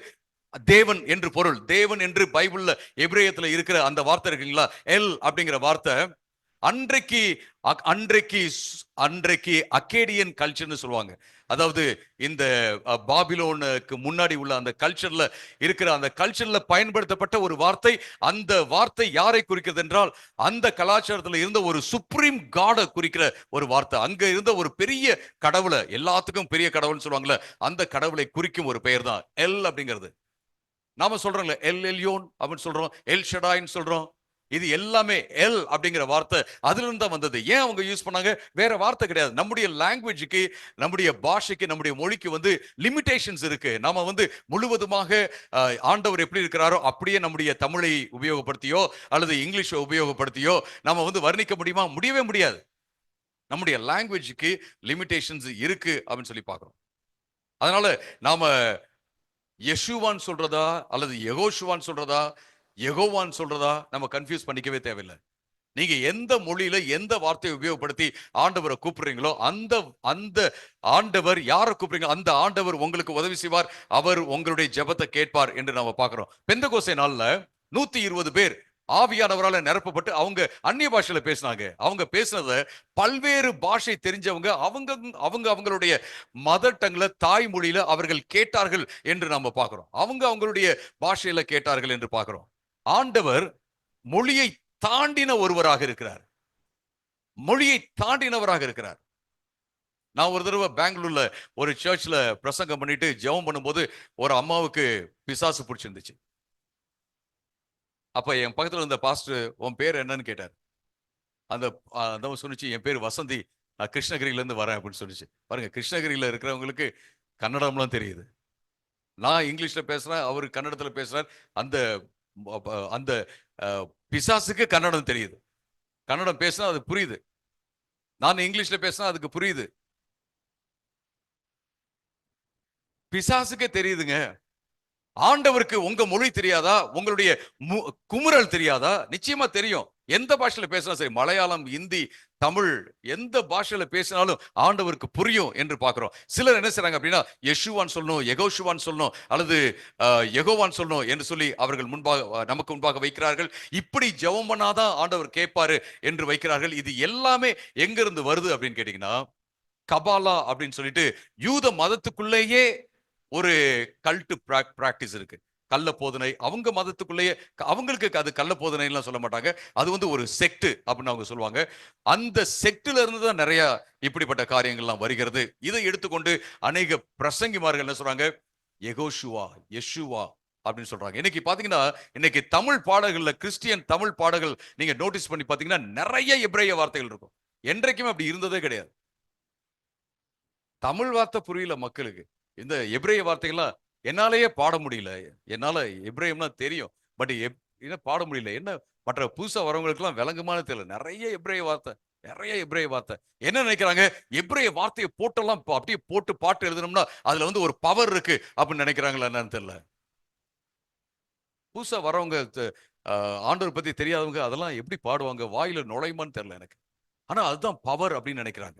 தேவன் என்று பொருள். தேவன் என்று பைபிள்ல எபிரேயத்துல இருக்கிற அந்த வார்த்தை இருக்குங்களா, எல் அப்படிங்கிற வார்த்தை, அன்றைக்கு அன்றைக்கு அன்றைக்கு அக்கேடியன் கல்ச்சர்னு சொல்லுவாங்க. அதாவது இந்த பாபிலோனுக்கு முன்னாடி உள்ள அந்த கல்ச்சர்ல இருக்கிற அந்த கல்ச்சர்ல பயன்படுத்தப்பட்ட ஒரு வார்த்தை. அந்த வார்த்தை யாரை குறிக்கிறது என்றால் அந்த கலாச்சாரத்தில் இருந்த ஒரு சுப்ரீம் காடை குறிக்கிற ஒரு வார்த்தை. அங்க இருந்த ஒரு பெரிய கடவுளை, எல்லாத்துக்கும் பெரிய கடவுள்னு சொல்லுவாங்கல்ல, அந்த கடவுளை குறிக்கும் ஒரு பெயர் தான் எல் அப்படிங்கிறது. நாம சொல்றோம்ல எல் எல்யோன் அப்படின்னு சொல்றோம், எல் ஷடாய்ன்னு சொல்றோம். இது எல்லாமே எல் அப்படிங்கிற வார்த்தை அதுல இருந்து தான் வந்தது. ஏன் அவங்க யூஸ் பண்ணாங்க? வேற வார்த்தை கிடையாது. நம்முடைய லாங்குவேஜுக்கு, நம்முடைய பாஷைக்கு, நம்முடைய மொழிக்கு வந்து லிமிடேஷன்ஸ் இருக்கு. நாம வந்து முழுவதுமாக ஆண்டவர் எப்படி இருக்கிறாரோ அப்படியே நம்முடைய தமிழை உபயோகப்படுத்தியோ அல்லது இங்கிலீஷை உபயோகப்படுத்தியோ நம்ம வந்து வர்ணிக்க முடியுமா? முடியவே முடியாது. நம்முடைய லாங்குவேஜுக்கு லிமிடேஷன்ஸ் இருக்கு அப்படின்னு சொல்லி பார்க்கிறோம். அதனால நாம யெஷுவான்னு சொல்றதா அல்லது யெகோஷுவான்னு சொல்றதா யெகோவான்னு சொல்றதா நம்ம கன்ஃபியூஸ் பண்ணிக்கவே தேவையில்லை. நீங்க எந்த மொழியில எந்த வார்த்தையை உபயோகப்படுத்தி ஆண்டவரை கூப்பிடுறீங்களோ அந்த அந்த ஆண்டவர் யாரை கூப்பிடுறீங்களோ அந்த ஆண்டவர் உங்களுக்கு உதவி செய்வார். அவர் உங்களுடைய ஜெபத்தை கேட்பார் என்று நாம பார்க்கிறோம். பெந்தகோஸ்தே நாள்ல 120 பேர் ஆவியானவரால நிரப்பப்பட்டு அவங்க அந்நிய பாஷையில பேசினாங்க. அவங்க பேசினத பல்வேறு பாஷை தெரிஞ்சவங்க அவங்களுடைய மதர் டங்ல தாய்மொழியில அவர்கள் கேட்டார்கள் என்று நாம பார்க்கிறோம். அவங்களுடைய பாஷையில கேட்டார்கள் என்று பார்க்கிறோம். ஆண்டவர் மொழியை தாண்டின ஒருவராக இருக்கிறார். மொழியை தாண்டினவராக இருக்கிறார். நான் ஒரு தடவை பெங்களூர்ல ஒரு சர்ச்ல பிரசங்கம் பண்ணிட்டு ஜெபம் பண்ணும்போது ஒரு அம்மாவுக்கு பிசாசு பிடிச்சிருந்துச்சு. அப்ப என் பக்கத்துல இருந்த பாஸ்டர் உன் பேர் என்னன்னு கேட்டார். அந்த சொன்னிச்சு என் பேர் வசந்தி, நான் கிருஷ்ணகிரியில இருந்து வரேன் அப்படின்னு சொல்லிச்சு. பாருங்க, கிருஷ்ணகிரியில இருக்கிறவங்களுக்கு கன்னடம்லாம் தெரியுது. நான் இங்கிலீஷ்ல பேசுறேன், அவரு கன்னடத்துல பேசுறார். அந்த அந்த பிசாசுக்கு கன்னடம் தெரியுது. கன்னடம் பேசினா அது புரியுது. நான் இங்கிலீஷ்ல பேசினா அதுக்கு புரியுது. பிசாசுக்கே தெரியுதுங்க. ஆண்டவருக்கு உங்க மொழி தெரியாதா? உங்களுடைய குமுறல் தெரியாதா? நிச்சயமா தெரியும். எந்த பாஷையில பேசினா சரி, மலையாளம், இந்தி, தமிழ், எந்த பாஷையில பேசினாலும் ஆண்டவருக்கு புரியும் என்று பார்க்கிறோம். சிலர் என்ன செய்றாங்க அப்படின்னா யெஷுவான்னு சொல்லணும், யெகோஷுவான்னு சொல்லணும் அல்லது யெகோவான்னு சொல்லணும் என்று சொல்லி அவர்கள் முன்பாக நமக்கு முன்பாக வைக்கிறார்கள். இப்படி ஜெபம் பண்ணாதான் ஆண்டவர் கேட்பாரு என்று வைக்கிறார்கள். இது எல்லாமே எங்க இருந்து வருது அப்படின்னு கேட்டீங்கன்னா, கபாலா அப்படின்னு சொல்லிட்டு யூத மதத்துக்குள்ளேயே ஒரு கல்ட் பிராக்டிஸ் இருக்கு. கள்ள போதனை அவங்க மதத்துக்குள்ளேயே, அவங்களுக்கு அது கள்ள போதனை எல்லாம் சொல்ல மாட்டாங்க. அது வந்து ஒரு செக்ட் அப்படின்னு அவங்க சொல்லுவாங்க. அந்த செக்ட்ல இருந்து தான் நிறைய இப்படிப்பட்ட காரியங்கள்லாம் வருகிறது. இதை எடுத்துக்கொண்டு அநேக பிரசங்கிமார்கள் என்ன சொல்றாங்க, யெகோஷுவா, யெஷுவா அப்படின்னு சொல்றாங்க. இன்னைக்கு பாத்தீங்கன்னா, இன்னைக்கு தமிழ் பாடல்கள்ல, கிறிஸ்டியன் தமிழ் பாடல்கள் நீங்க நோட்டீஸ் பண்ணி பாத்தீங்கன்னா நிறைய எபிரேய வார்த்தைகள் இருக்கும். என்றைக்குமே அப்படி இருந்ததே கிடையாது. தமிழ் வார்த்தை புரியல மக்களுக்கு. இந்த எபிரேய வார்த்தைகள்லாம் என்னாலேயே பாட முடியல. என்னால எபிரேயம்னா தெரியும், பட் பாட முடியல. என்ன மற்ற புதுசா வரவங்களுக்குலாம் விளங்குமானு தெரியல. நிறைய எபிரேய வார்த்தை. என்ன நினைக்கிறாங்க, எபிரேய வார்த்தையை போட்டெல்லாம் அப்படியே போட்டு பாட்டு எழுதணும்னா அதுல வந்து ஒரு பவர் இருக்கு அப்படின்னு நினைக்கிறாங்களா என்னன்னு தெரியல. புதுசா வரவங்க ஆண்டவர் பத்தி தெரியாதவங்க அதெல்லாம் எப்படி பாடுவாங்க, வாயில நுழையுமான்னு தெரியல எனக்கு. ஆனா அதுதான் பவர் அப்படின்னு நினைக்கிறாங்க.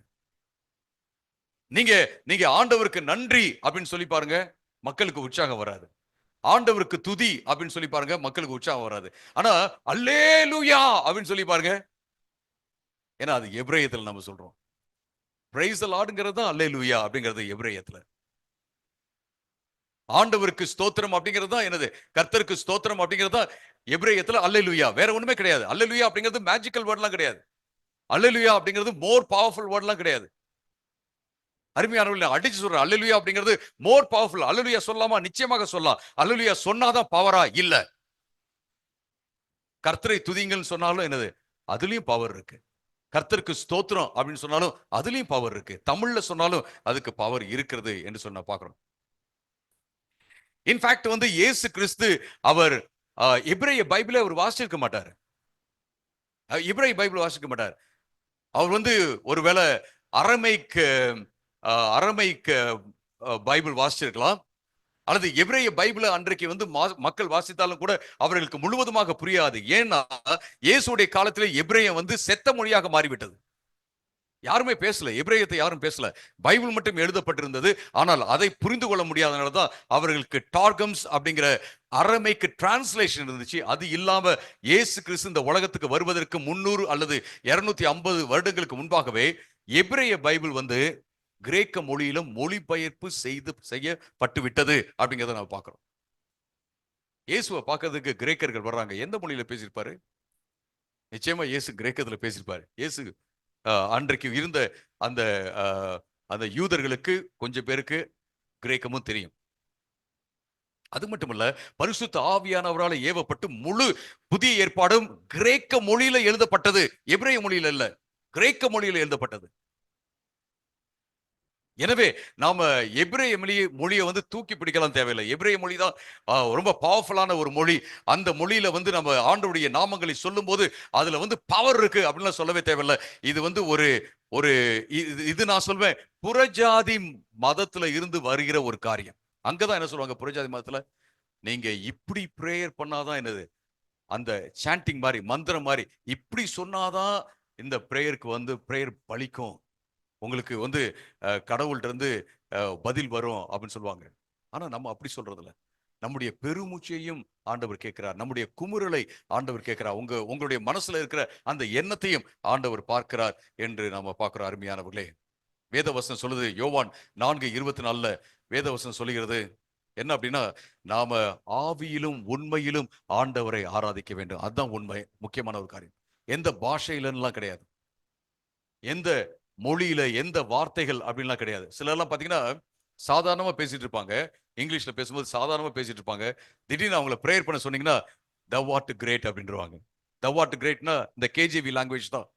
நீங்க ஆண்டவருக்கு நன்றி அப்படின்னு சொல்லி பாருங்க, மக்களுக்கு உற்சாகம் வராது. ஆண்டவருக்கு துதி அப்படின்னு சொல்லி பாருங்க, மக்களுக்கு உற்சாகம் வராது. ஆனா அல்லேலூயா அப்படின்னு சொல்லி பாருங்க, ஏன்னா அது எபிரேயத்துல நம்ம சொல்றோம். பிரைஸ் தி லார்ட்ங்கிறது தான் அல்லேலூயா அப்படிங்கிறது எபிரேயத்துல. ஆண்டவருக்கு ஸ்தோத்திரம் அப்படிங்கிறது தான் என்னது, கர்த்தருக்கு ஸ்தோத்திரம் அப்படிங்கிறது தான் எபிரேயத்துல அல்லேலூயா. வேற ஒண்ணுமே கிடையாது. அல்லேலூயா அப்படிங்கிறது மேஜிக்கல் வேர்ட்லாம் கிடையாது. அல்லேலூயா அப்படிங்கிறது மோர் பவர்ஃபுல் வேர்ட்லாம் கிடையாது. அருமையானவர்களே, அடிச்சு சொல்றேன், அல்லேலூயா அப்படிங்கிறது மோர் பவர்ஃபுல். அல்லேலூயா சொல்லாமா? நிச்சயமாக சொல்லலாம். அல்லேலூயா சொன்னாதான் பவரா? இல்ல. கர்த்தரை துதிங்கள்னு சொன்னாலும் என்னது, அதுலயும் பவர் இருக்கு. கர்த்தருக்கு ஸ்தோத்திரம் அப்படின்னு சொன்னாலும் அதுலயும் பவர் இருக்கு. தமிழ்ல சொன்னாலும் அதுக்கு பவர் இருக்கிறது என்று சொன்ன பார்க்கிறோம். இன்ஃபேக்ட் வந்து இயேசு கிறிஸ்து அவர் எபிரேய பைபிளை அவர் வாசிச்சிருக்க மாட்டார். எபிரேய பைபிள் வாசிக்க மாட்டார். அவர் வந்து ஒருவேளை அரமைக் பைபிள் வாசிச்சிருக்கலாம், அல்லது எபிரேய பைபிளை அன்றைக்கு வந்து மக்கள் வாசித்தாலும் கூட அவர்களுக்கு முழுவதுமாக புரியாது. ஏன்னா இயேசுடைய காலத்திலே எபிரேயம் வந்து செத்த மொழியாக மாறிவிட்டது. யாருமே பேசல, எபிரேயத்தை யாரும் பேசல. பைபிள் மட்டும் எழுதப்பட்டிருந்தது. ஆனால் அதை புரிந்து கொள்ள முடியாதனால தான் அவர்களுக்கு டார்கம்ஸ் அப்படிங்கிற அரமைக்கு டிரான்ஸ்லேஷன் இருந்துச்சு. அது இல்லாம இயேசு கிறிஸ்து இந்த உலகத்துக்கு வருவதற்கு 300 அல்லது 250 வருடங்களுக்கு முன்பாகவே எபிரேய பைபிள் வந்து கிரேக்க மொழியிலும் மொழிபெயர்ப்பு செய்யப்பட்டு விட்டது அப்படிங்கிறத நம்ம பார்க்கிறோம். இயேசுவை பார்க்கறதுக்கு கிரேக்கர்கள் வர்றாங்க. எந்த மொழியில பேசியிருப்பாரு? நிச்சயமா இயேசு கிரேக்கத்துல பேசியிருப்பாரு. இயேசு அன்றைக்கு இருந்த அந்த அந்த யூதர்களுக்கு கொஞ்சம் பேருக்கு கிரேக்கமும் தெரியும். அது மட்டுமல்ல, பரிசுத்த ஆவியானவரால் ஏவப்பட்டு முழு புதிய ஏற்பாடும் கிரேக்க மொழியில எழுதப்பட்டது, எபிரேய மொழியில இல்ல, கிரேக்க மொழியில எழுதப்பட்டது. எனவே நாம எபிரேய மொழியை வந்து தூக்கி பிடிக்கலாம் தேவையில்லை. எபிரேய மொழி தான் ரொம்ப பவர்ஃபுல்லான ஒரு மொழி. அந்த மொழியில வந்து நம்ம ஆண்டவருடைய நாமங்களை சொல்லும் போது அதுல வந்து பவர் இருக்கு அப்படின்னு சொல்லவே தேவையில்லை. இது வந்து ஒரு ஒரு இது நான் சொல்வேன், புறஜாதி மதத்துல இருந்து வருகிற ஒரு காரியம். அங்கதான் என்ன சொல்லுவாங்க, புறஜாதி மதத்துல நீங்க இப்படி பிரேயர் பண்ணாதான் என்னது, அந்த சாண்டிங் மாதிரி, மந்திரம் மாதிரி இப்படி சொன்னாதான் இந்த பிரேயருக்கு வந்து பிரேயர் பலிக்கும், உங்களுக்கு வந்து கடவுள்கிட்ட இருந்து பதில் வரும் அப்படின்னு சொல்லுவாங்க. ஆனா நம்ம அப்படி சொல்றது இல்ல. நம்முடைய பெருமூச்சையும் ஆண்டவர் கேட்கிறார், நம்முடைய குமுறலை ஆண்டவர் கேட்கிறார், உங்களுடைய மனசுல இருக்கிற அந்த எண்ணத்தையும் ஆண்டவர் பார்க்கிறார் என்று நாம பார்க்கிறோம். அருமையானவர்களே, வேதவசனம் சொல்லுது, யோவான் 4:24 வேதவசனம் சொல்லுகிறது என்ன அப்படின்னா, நாம ஆவியிலும் உண்மையிலும் ஆண்டவரை ஆராதிக்க வேண்டும். அதுதான் உண்மை, முக்கியமான ஒரு காரியம். எந்த பாஷையிலாம் கிடையாது, எந்த மொழியில எந்த வார்த்தைகள் அப்படின்லாம் கிடையாது. சிலர்லாம் பாத்தீங்கன்னா சாதாரணமா பேசிட்டு இருப்பாங்க, இங்கிலீஷ்ல பேசும்போது சாதாரணமா பேசிட்டு இருப்பாங்க. திடீர்னு அவங்கள பிரேயர் பண்ண சொன்னீங்கன்னா thou art great அப்படின்றாங்க. thou art greatனா இந்த கேஜிவி லாங்குவேஜ் தான்.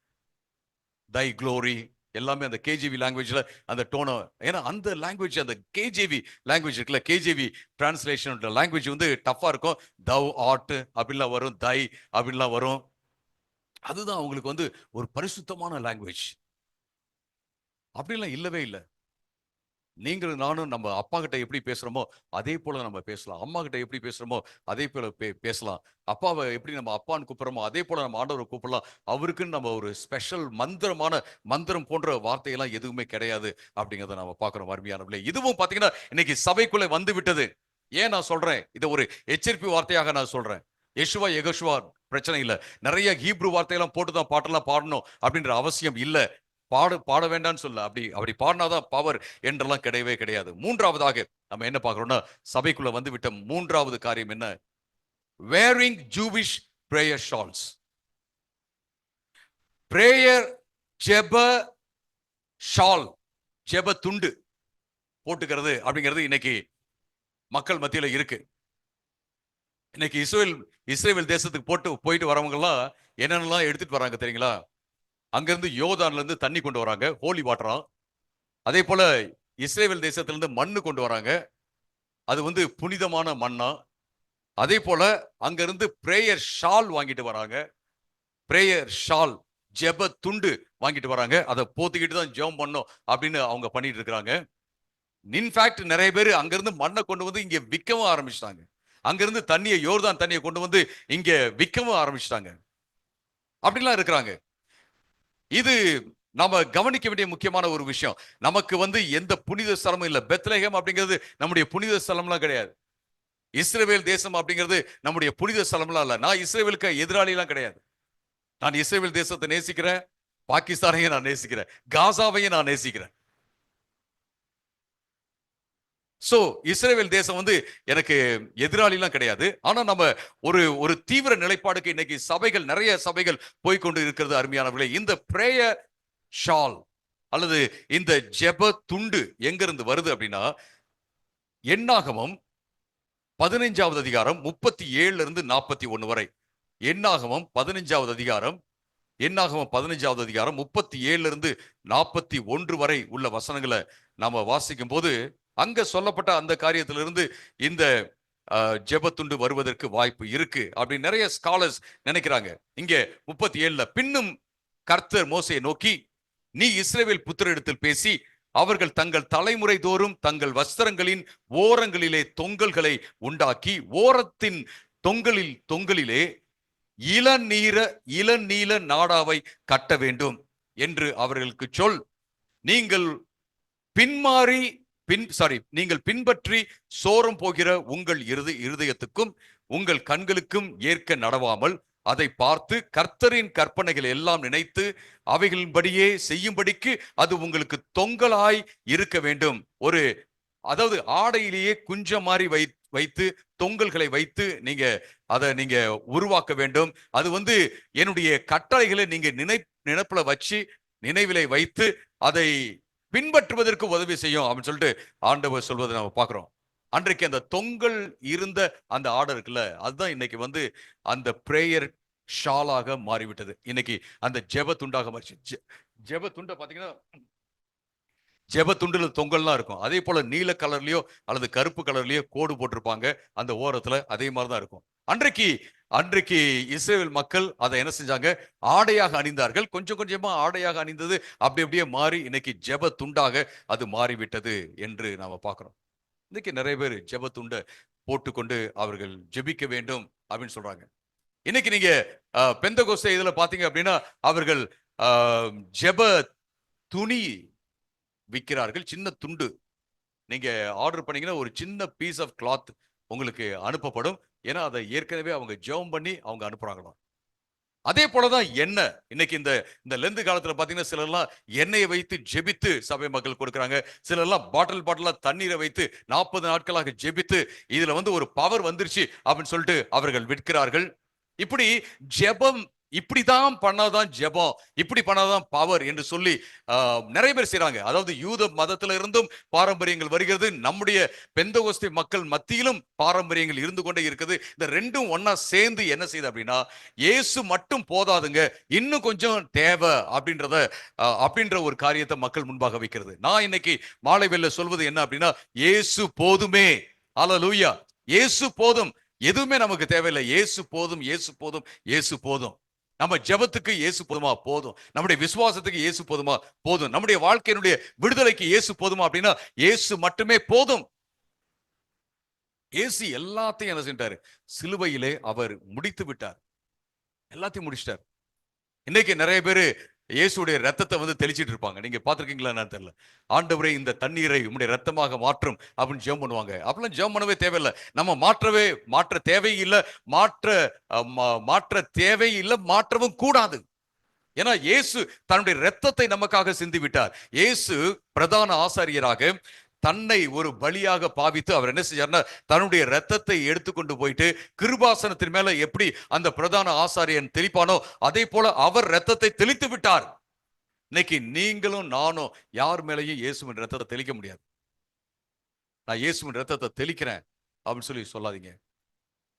thy glory எல்லாமே அந்த கேஜிவி லாங்குவேஜ்ல அந்த டோன, ஏன்னா அந்த லாங்குவேஜ், அந்த கேஜிவி லாங்குவேஜ் இருக்குல்ல, கேஜிவி டிரான்ஸ்லேஷன் லாங்குவேஜ் வந்து டஃபா இருக்கும். thou art அப்படின்லாம் வரும், thy அப்படின்லாம் வரும். அதுதான் அவங்களுக்கு வந்து ஒரு பரிசுத்தமான லாங்குவேஜ். அப்படிலாம் இல்லவே இல்லை. நீங்களும் நானும் நம்ம அப்பா கிட்ட எப்படி பேசுறோமோ அதே போல நம்ம பேசலாம். அம்மா கிட்ட எப்படி பேசுறோமோ அதே போல பேசலாம். அப்பாவை எப்படி நம்ம அப்பான்னு கூப்பிடுறோமோ அதே போல நம்ம ஆண்டவரை கூப்பிடலாம். அவருக்குன்னு நம்ம ஒரு ஸ்பெஷல் மந்திரம் போன்ற வார்த்தையெல்லாம் எதுவுமே கிடையாது அப்படிங்கிறத நம்ம பார்க்கிறோம். அருமையானவர்களே, இதுவும் பாத்தீங்கன்னா இன்னைக்கு சபைக்குள்ள வந்து விட்டது. ஏன் நான் சொல்றேன், இதை ஒரு எச்சரிப்பு வார்த்தையாக நான் சொல்றேன். யெஷுவா யெகோஷுவா பிரச்சனை இல்லை, நிறைய ஹீப்ரு வார்த்தையெல்லாம் போட்டுதான் பாட்டெல்லாம் பாடணும் அப்படின்ற அவசியம் இல்லை. பாட வேண்டாம்னு சொல்ல, அப்படி பாடினாதான் பவர் என்றெல்லாம் கிடையவே கிடையாது. மூன்றாவதாக நம்ம என்ன பார்க்கிறோம்னா, சபைக்குள்ள வந்து விட்ட மூன்றாவது காரியம் என்ன, wearing Jewish prayer shawls. Prayer ஜெப ஷால், ஜெப துண்டு போட்டுக்கிறது அப்படிங்கிறது இன்னைக்கு மக்கள் மத்தியில இருக்கு. இன்னைக்கு இஸ்ரேல் தேசத்துக்கு போயிட்டு வரவங்க எல்லாம் என்னென்னலாம் எடுத்துட்டு வராங்க தெரியுங்களா? அங்கிருந்து யோர்தான்ல இருந்து தண்ணி கொண்டு வராங்க, ஹோலி வாட்டரா. அதே போல இஸ்ரேல் தேசத்திலிருந்து மண்ணு கொண்டு வராங்க, அது வந்து புனிதமான மண்ணா. அதே போல அங்கிருந்து பிரேயர் ஷால் வாங்கிட்டு வராங்க, பிரேயர் ஷால் ஜெப துண்டு வாங்கிட்டு வராங்க. அதை போத்திக்கிட்டு தான் ஜெபம் பண்ணோம் அப்படின்னு அவங்க பண்ணிட்டு இருக்கிறாங்க. இன்ஃபேக்ட் நிறைய பேர் அங்கிருந்து மண்ணை கொண்டு வந்து இங்க விற்கவும் ஆரம்பிச்சிட்டாங்க. அங்கிருந்து தண்ணியை, யோர்தான் தண்ணியை கொண்டு வந்து இங்க விற்கவும் ஆரம்பிச்சிட்டாங்க. அப்படிலாம் இருக்கிறாங்க. இது நாம கவனிக்க வேண்டிய முக்கியமான ஒரு விஷயம். நமக்கு வந்து எந்த புனித ஸ்தலமும் இல்ல. பெத்லகேம் அப்படிங்கிறது நம்முடைய புனித ஸ்தலம்லாம் கிடையாது. இஸ்ரவேல் தேசம் அப்படிங்கிறது நம்முடைய புனித ஸ்தலம்லாம் இல்ல. நான் இஸ்ரவேலுக்கு எதிராளிலாம் கிடையாது. நான் இஸ்ரவேல் தேசத்தை நேசிக்கிறேன், பாகிஸ்தானையும் நான் நேசிக்கிறேன், காசாவையும் நான் நேசிக்கிறேன். சோ இஸ்ரேல் தேசம் வந்து எனக்கு எதிராளிலாம் கிடையாது. ஆனா நம்ம ஒரு தீவிர நிலைப்பாடுக்கு இன்னைக்கு நிறைய சபைகள் போய்கொண்டு இருக்கிறது. அருமையானவர்களே, இந்த பிரேயர் ஷால் அல்லது இந்த ஜெப துண்டு எங்க இருந்து வருது அப்படின்னா, என்னாகமம் 15வது அதிகாரம் 37 இருந்து 41 வரை. என்னாகமம் 15வது அதிகாரம் 37 இருந்து 41 வரை உள்ள வசனங்களை நாம வாசிக்கும் போது அங்க சொல்லப்பட்ட அந்த காரியத்திலிருந்து இந்த ஜெபத்துண்டு வருவதற்கு வாய்ப்பு இருக்கு அப்படின்னு நிறைய ஸ்காலர்ஸ் நினைக்கிறாங்க. இங்க 37ல, பின்னும் கர்த்தர் மோசேயை நோக்கி, நீ இஸ்ரவேல் புத்திரரிடத்தில் பேசி அவர்கள் தங்கள் தலைமுறை தோறும் தங்கள் வஸ்திரங்களின் ஓரங்களிலே தொங்கல்களை உண்டாக்கி ஓரத்தின் தொங்கலிலே இளநீல நாடாவை கட்ட வேண்டும். என்று அவர்களுக்கு சொல். நீங்கள் பின்மாறி நீங்கள் பின்பற்றி சோரம் போகிற உங்கள் இருதயத்துக்கும் உங்கள் கண்களுக்கும் ஏற்க நடவாமல் அதை பார்த்து கர்த்தரின் கற்பனைகள் எல்லாம் நினைத்து அவைகளின்படியே செய்யும்படிக்கு அது உங்களுக்கு தொங்கலாய் இருக்க வேண்டும். அதாவது ஆடையிலேயே குஞ்ச மாதிரி வைத்து தொங்கல்களை வைத்து நீங்க உருவாக்க வேண்டும். அது என்னுடைய கட்டளைகளை நீங்க நினைப்புல வச்சு நினைவிலை வைத்து அதை பின்பற்றுவதற்கு உதவி செய்யும் அப்படின்னு சொல்லிட்டு ஆண்டவர் சொல்வதை நம்ம பார்க்கிறோம். அன்றைக்கு அந்த தொங்கல் இருந்த அந்த ஆர்டர் இருக்குல்ல, அதுதான் இன்னைக்கு அந்த பிரேயர் ஷாலாக மாறிவிட்டது. இன்னைக்கு அந்த ஜெப துண்டாக மாறிச்சு. ஜெப துண்டை பாத்தீங்கன்னா ஜெப துண்டுல தொங்கல்லாம் இருக்கும். அதே போல நீல கலர்லயோ அல்லது கருப்பு கலர்லயோ கோடு போட்டிருப்பாங்க அந்த ஓரத்துல. அதே மாதிரிதான் இருக்கும். அன்றைக்கு இஸ்ரேல் மக்கள் அதை என்ன செஞ்சாங்க? ஆடையாக அணிந்தார்கள். கொஞ்சம் கொஞ்சமா ஆடையாக அணிந்தது அப்படியே மாறி இன்னைக்கு ஜெப துண்டாக அது மாறிவிட்டது என்று நாம பார்க்கிறோம். இன்னைக்கு நிறைய பேர் ஜெப துண்டை போட்டுக்கொண்டு அவர்கள் ஜெபிக்க வேண்டும் அப்படின்னு சொல்றாங்க. இன்னைக்கு நீங்க பெந்தகோஸ்தே இதுல பாத்தீங்க அப்படின்னா அவர்கள் ஜெப துணி விற்கிறார்கள். சின்ன துண்டு நீங்க ஆர்டர் பண்ணீங்கன்னா ஒரு சின்ன பீஸ் ஆஃப் கிளாத் உங்களுக்கு அனுப்பப்படும். ஏன்னா அதை ஏற்கனவே அவங்க ஜெபம் பண்ணி அவங்க அனுப்புறாங்களாம். அதே போலதான் எண்ணெய். இன்னைக்கு இந்த லெந்து காலத்துல பாத்தீங்கன்னா சிலர்லாம் எண்ணெயை வைத்து ஜெபித்து சபை மக்கள் கொடுக்குறாங்க. சிலர்லாம் பாட்டிலா தண்ணீரை வைத்து 40 நாட்களாக ஜெபித்து இதுல ஒரு பவர் வந்துருச்சு அப்படின்னு சொல்லிட்டு அவர்கள் விற்கிறார்கள். இப்படி ஜெபம் இப்படிதான் பண்ணாதான் ஜெபம், இப்படி பண்ணாதான் பவர் என்று சொல்லி நிறைய பேர் செய்யறாங்க. அதாவது யூத மதத்துல இருந்தும் பாரம்பரியங்கள் வருகிறது, நம்முடைய பெந்தகோஸ்தே மக்கள் மத்தியிலும் பாரம்பரியங்கள் இருந்து கொண்டே இருக்குது. இந்த ரெண்டும் ஒன்னா சேர்ந்து என்ன செய்யுது அப்படின்னா, இயேசு மட்டும் போதாதுங்க, இன்னும் கொஞ்சம் தேவை அப்படின்ற ஒரு காரியத்தை மக்கள் முன்பாக வைக்கிறது. நான் இன்னைக்கு மாலை வேளையில சொல்வது என்ன அப்படின்னா, இயேசு போதுமே. அல்லேலூயா. இயேசு போதும், எதுவுமே நமக்கு தேவையில்லை. இயேசு போதும், இயேசு போதும், இயேசு போதும். நம்ம ஜெபத்துக்கு இயேசு போதுமா? போதும். நம்முடைய விசுவாசத்துக்கு இயேசு போதுமா? போதும். நம்முடைய வாழ்க்கையினுடைய விடுதலைக்கு இயேசு போதுமா அப்படின்னா இயேசு மட்டுமே போதும். இயேசு எல்லாத்தையும் என்ன செஞ்சாரு? சிலுவையிலே அவர் முடித்து விட்டார். எல்லாத்தையும் முடிச்சிட்டார். இன்னைக்கு நிறைய பேரு இயேசுடைய ரத்தத்தை தெளிச்சிட்டு இருப்பாங்க. நீங்க பாத்திருக்கீங்களா தெரியல. ஆண்டவரே இந்த தண்ணீரை உம்முடைய ரத்தமாக மாற்றும் அப்படின்னு ஜெபம் பண்ணுவாங்க. அப்பெல்லாம் ஜெபம் பண்ணவே தேவையில்லை. நம்ம மாற்ற தேவையில்லை, மாற்ற தேவையில்லை, மாற்றவும் கூடாது. ஏன்னா இயேசு தன்னுடைய ரத்தத்தை நமக்காக சிந்தி விட்டார். இயேசு பிரதான ஆசாரியராக தன்னை ஒரு பலியாக பாவித்து அவர் என்ன செய்யார்னா தன்னுடைய ரத்தத்தை எடுத்துக்கொண்டு போயிட்டு கிருபாசனத்தின் மேல எப்படி அந்த பிரதான ஆசாரியன் தெளிப்பானோ அதே போல அவர் ரத்தத்தை தெளித்து விட்டார். இன்னைக்கு நீங்களும் நானும் யார் மேலேயும் இயேசுவின் ரத்தத்தை தெளிக்க முடியாது. நான் இயேசுவின் ரத்தத்தை தெளிக்கிறேன் அப்படின்னு சொல்லி சொல்லாதீங்க.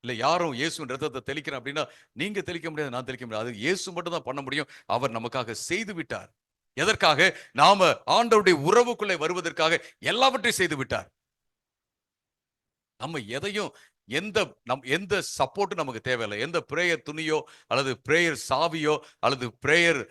இல்ல யாரும் இயேசுவின் ரத்தத்தை தெளிக்கிறேன் அப்படின்னா நீங்க தெளிக்க முடியாது, நான் தெளிக்க முடியாது. அது இயேசு மட்டும் தான் பண்ண முடியும். அவர் நமக்காக செய்து விட்டார். எதற்காக? நாம ஆண்டவருடைய உறவுக்குள்ளே வருவதற்காக எல்லாவற்றையும் செய்து விட்டார். நம்ம எதையும் எந்த சப்போர்ட்டும் நமக்கு தேவையில்லை. எந்த பிரேயர் துணியோ அல்லது பிரேயர் சாவியோ அல்லது பிரேயர்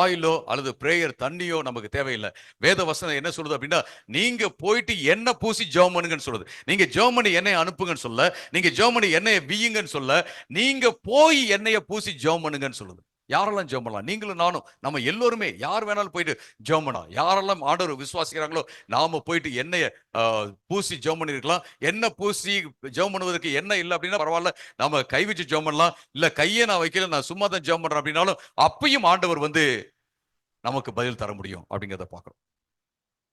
ஆயிலோ அல்லது பிரேயர் தண்ணியோ நமக்கு தேவையில்லை. வேத வசனம் என்ன சொல்லுது அப்படின்னா, நீங்க போயிட்டு எண்ணெய் பூசி ஜெபம் பண்ணுங்கன்னு சொல்லுது. நீங்க ஜெபம் பண்ணி எண்ணெயை அனுப்புங்கன்னு சொல்ல, நீங்க ஜெபம் பண்ணி எண்ணெயை வீயுங்கன்னு சொல்ல, நீங்க போய் எண்ணெயை பூசி ஜெபம் பண்ணுங்கன்னு சொல்லுது. யாரெல்லாம் ஜெபம் பண்ணலாம்? நீங்களும் நானும், நம்ம எல்லோருமே யார் வேணாலும் போயிட்டு ஜெபம் பண்ணலாம். யாரெல்லாம் ஆண்டவர் விசுவாசிக்கிறாங்களோ நாம போயிட்டு எண்ணெயை பூசி ஜெபம் பண்ணிருக்கலாம். எண்ணெய் பூசி ஜெபம் பண்ணுவதற்கு எண்ணெய் இல்லை அப்படின்னா பரவாயில்ல, நம்ம கை வச்சு ஜெபம் பண்ணலாம். இல்ல கையை நான் வைக்கல, நான் சும்மா தான் ஜெபம் பண்றேன் அப்படின்னாலும் அப்பயும் ஆண்டவர் நமக்கு பதில் தர முடியும் அப்படிங்கிறத பார்க்கிறோம்.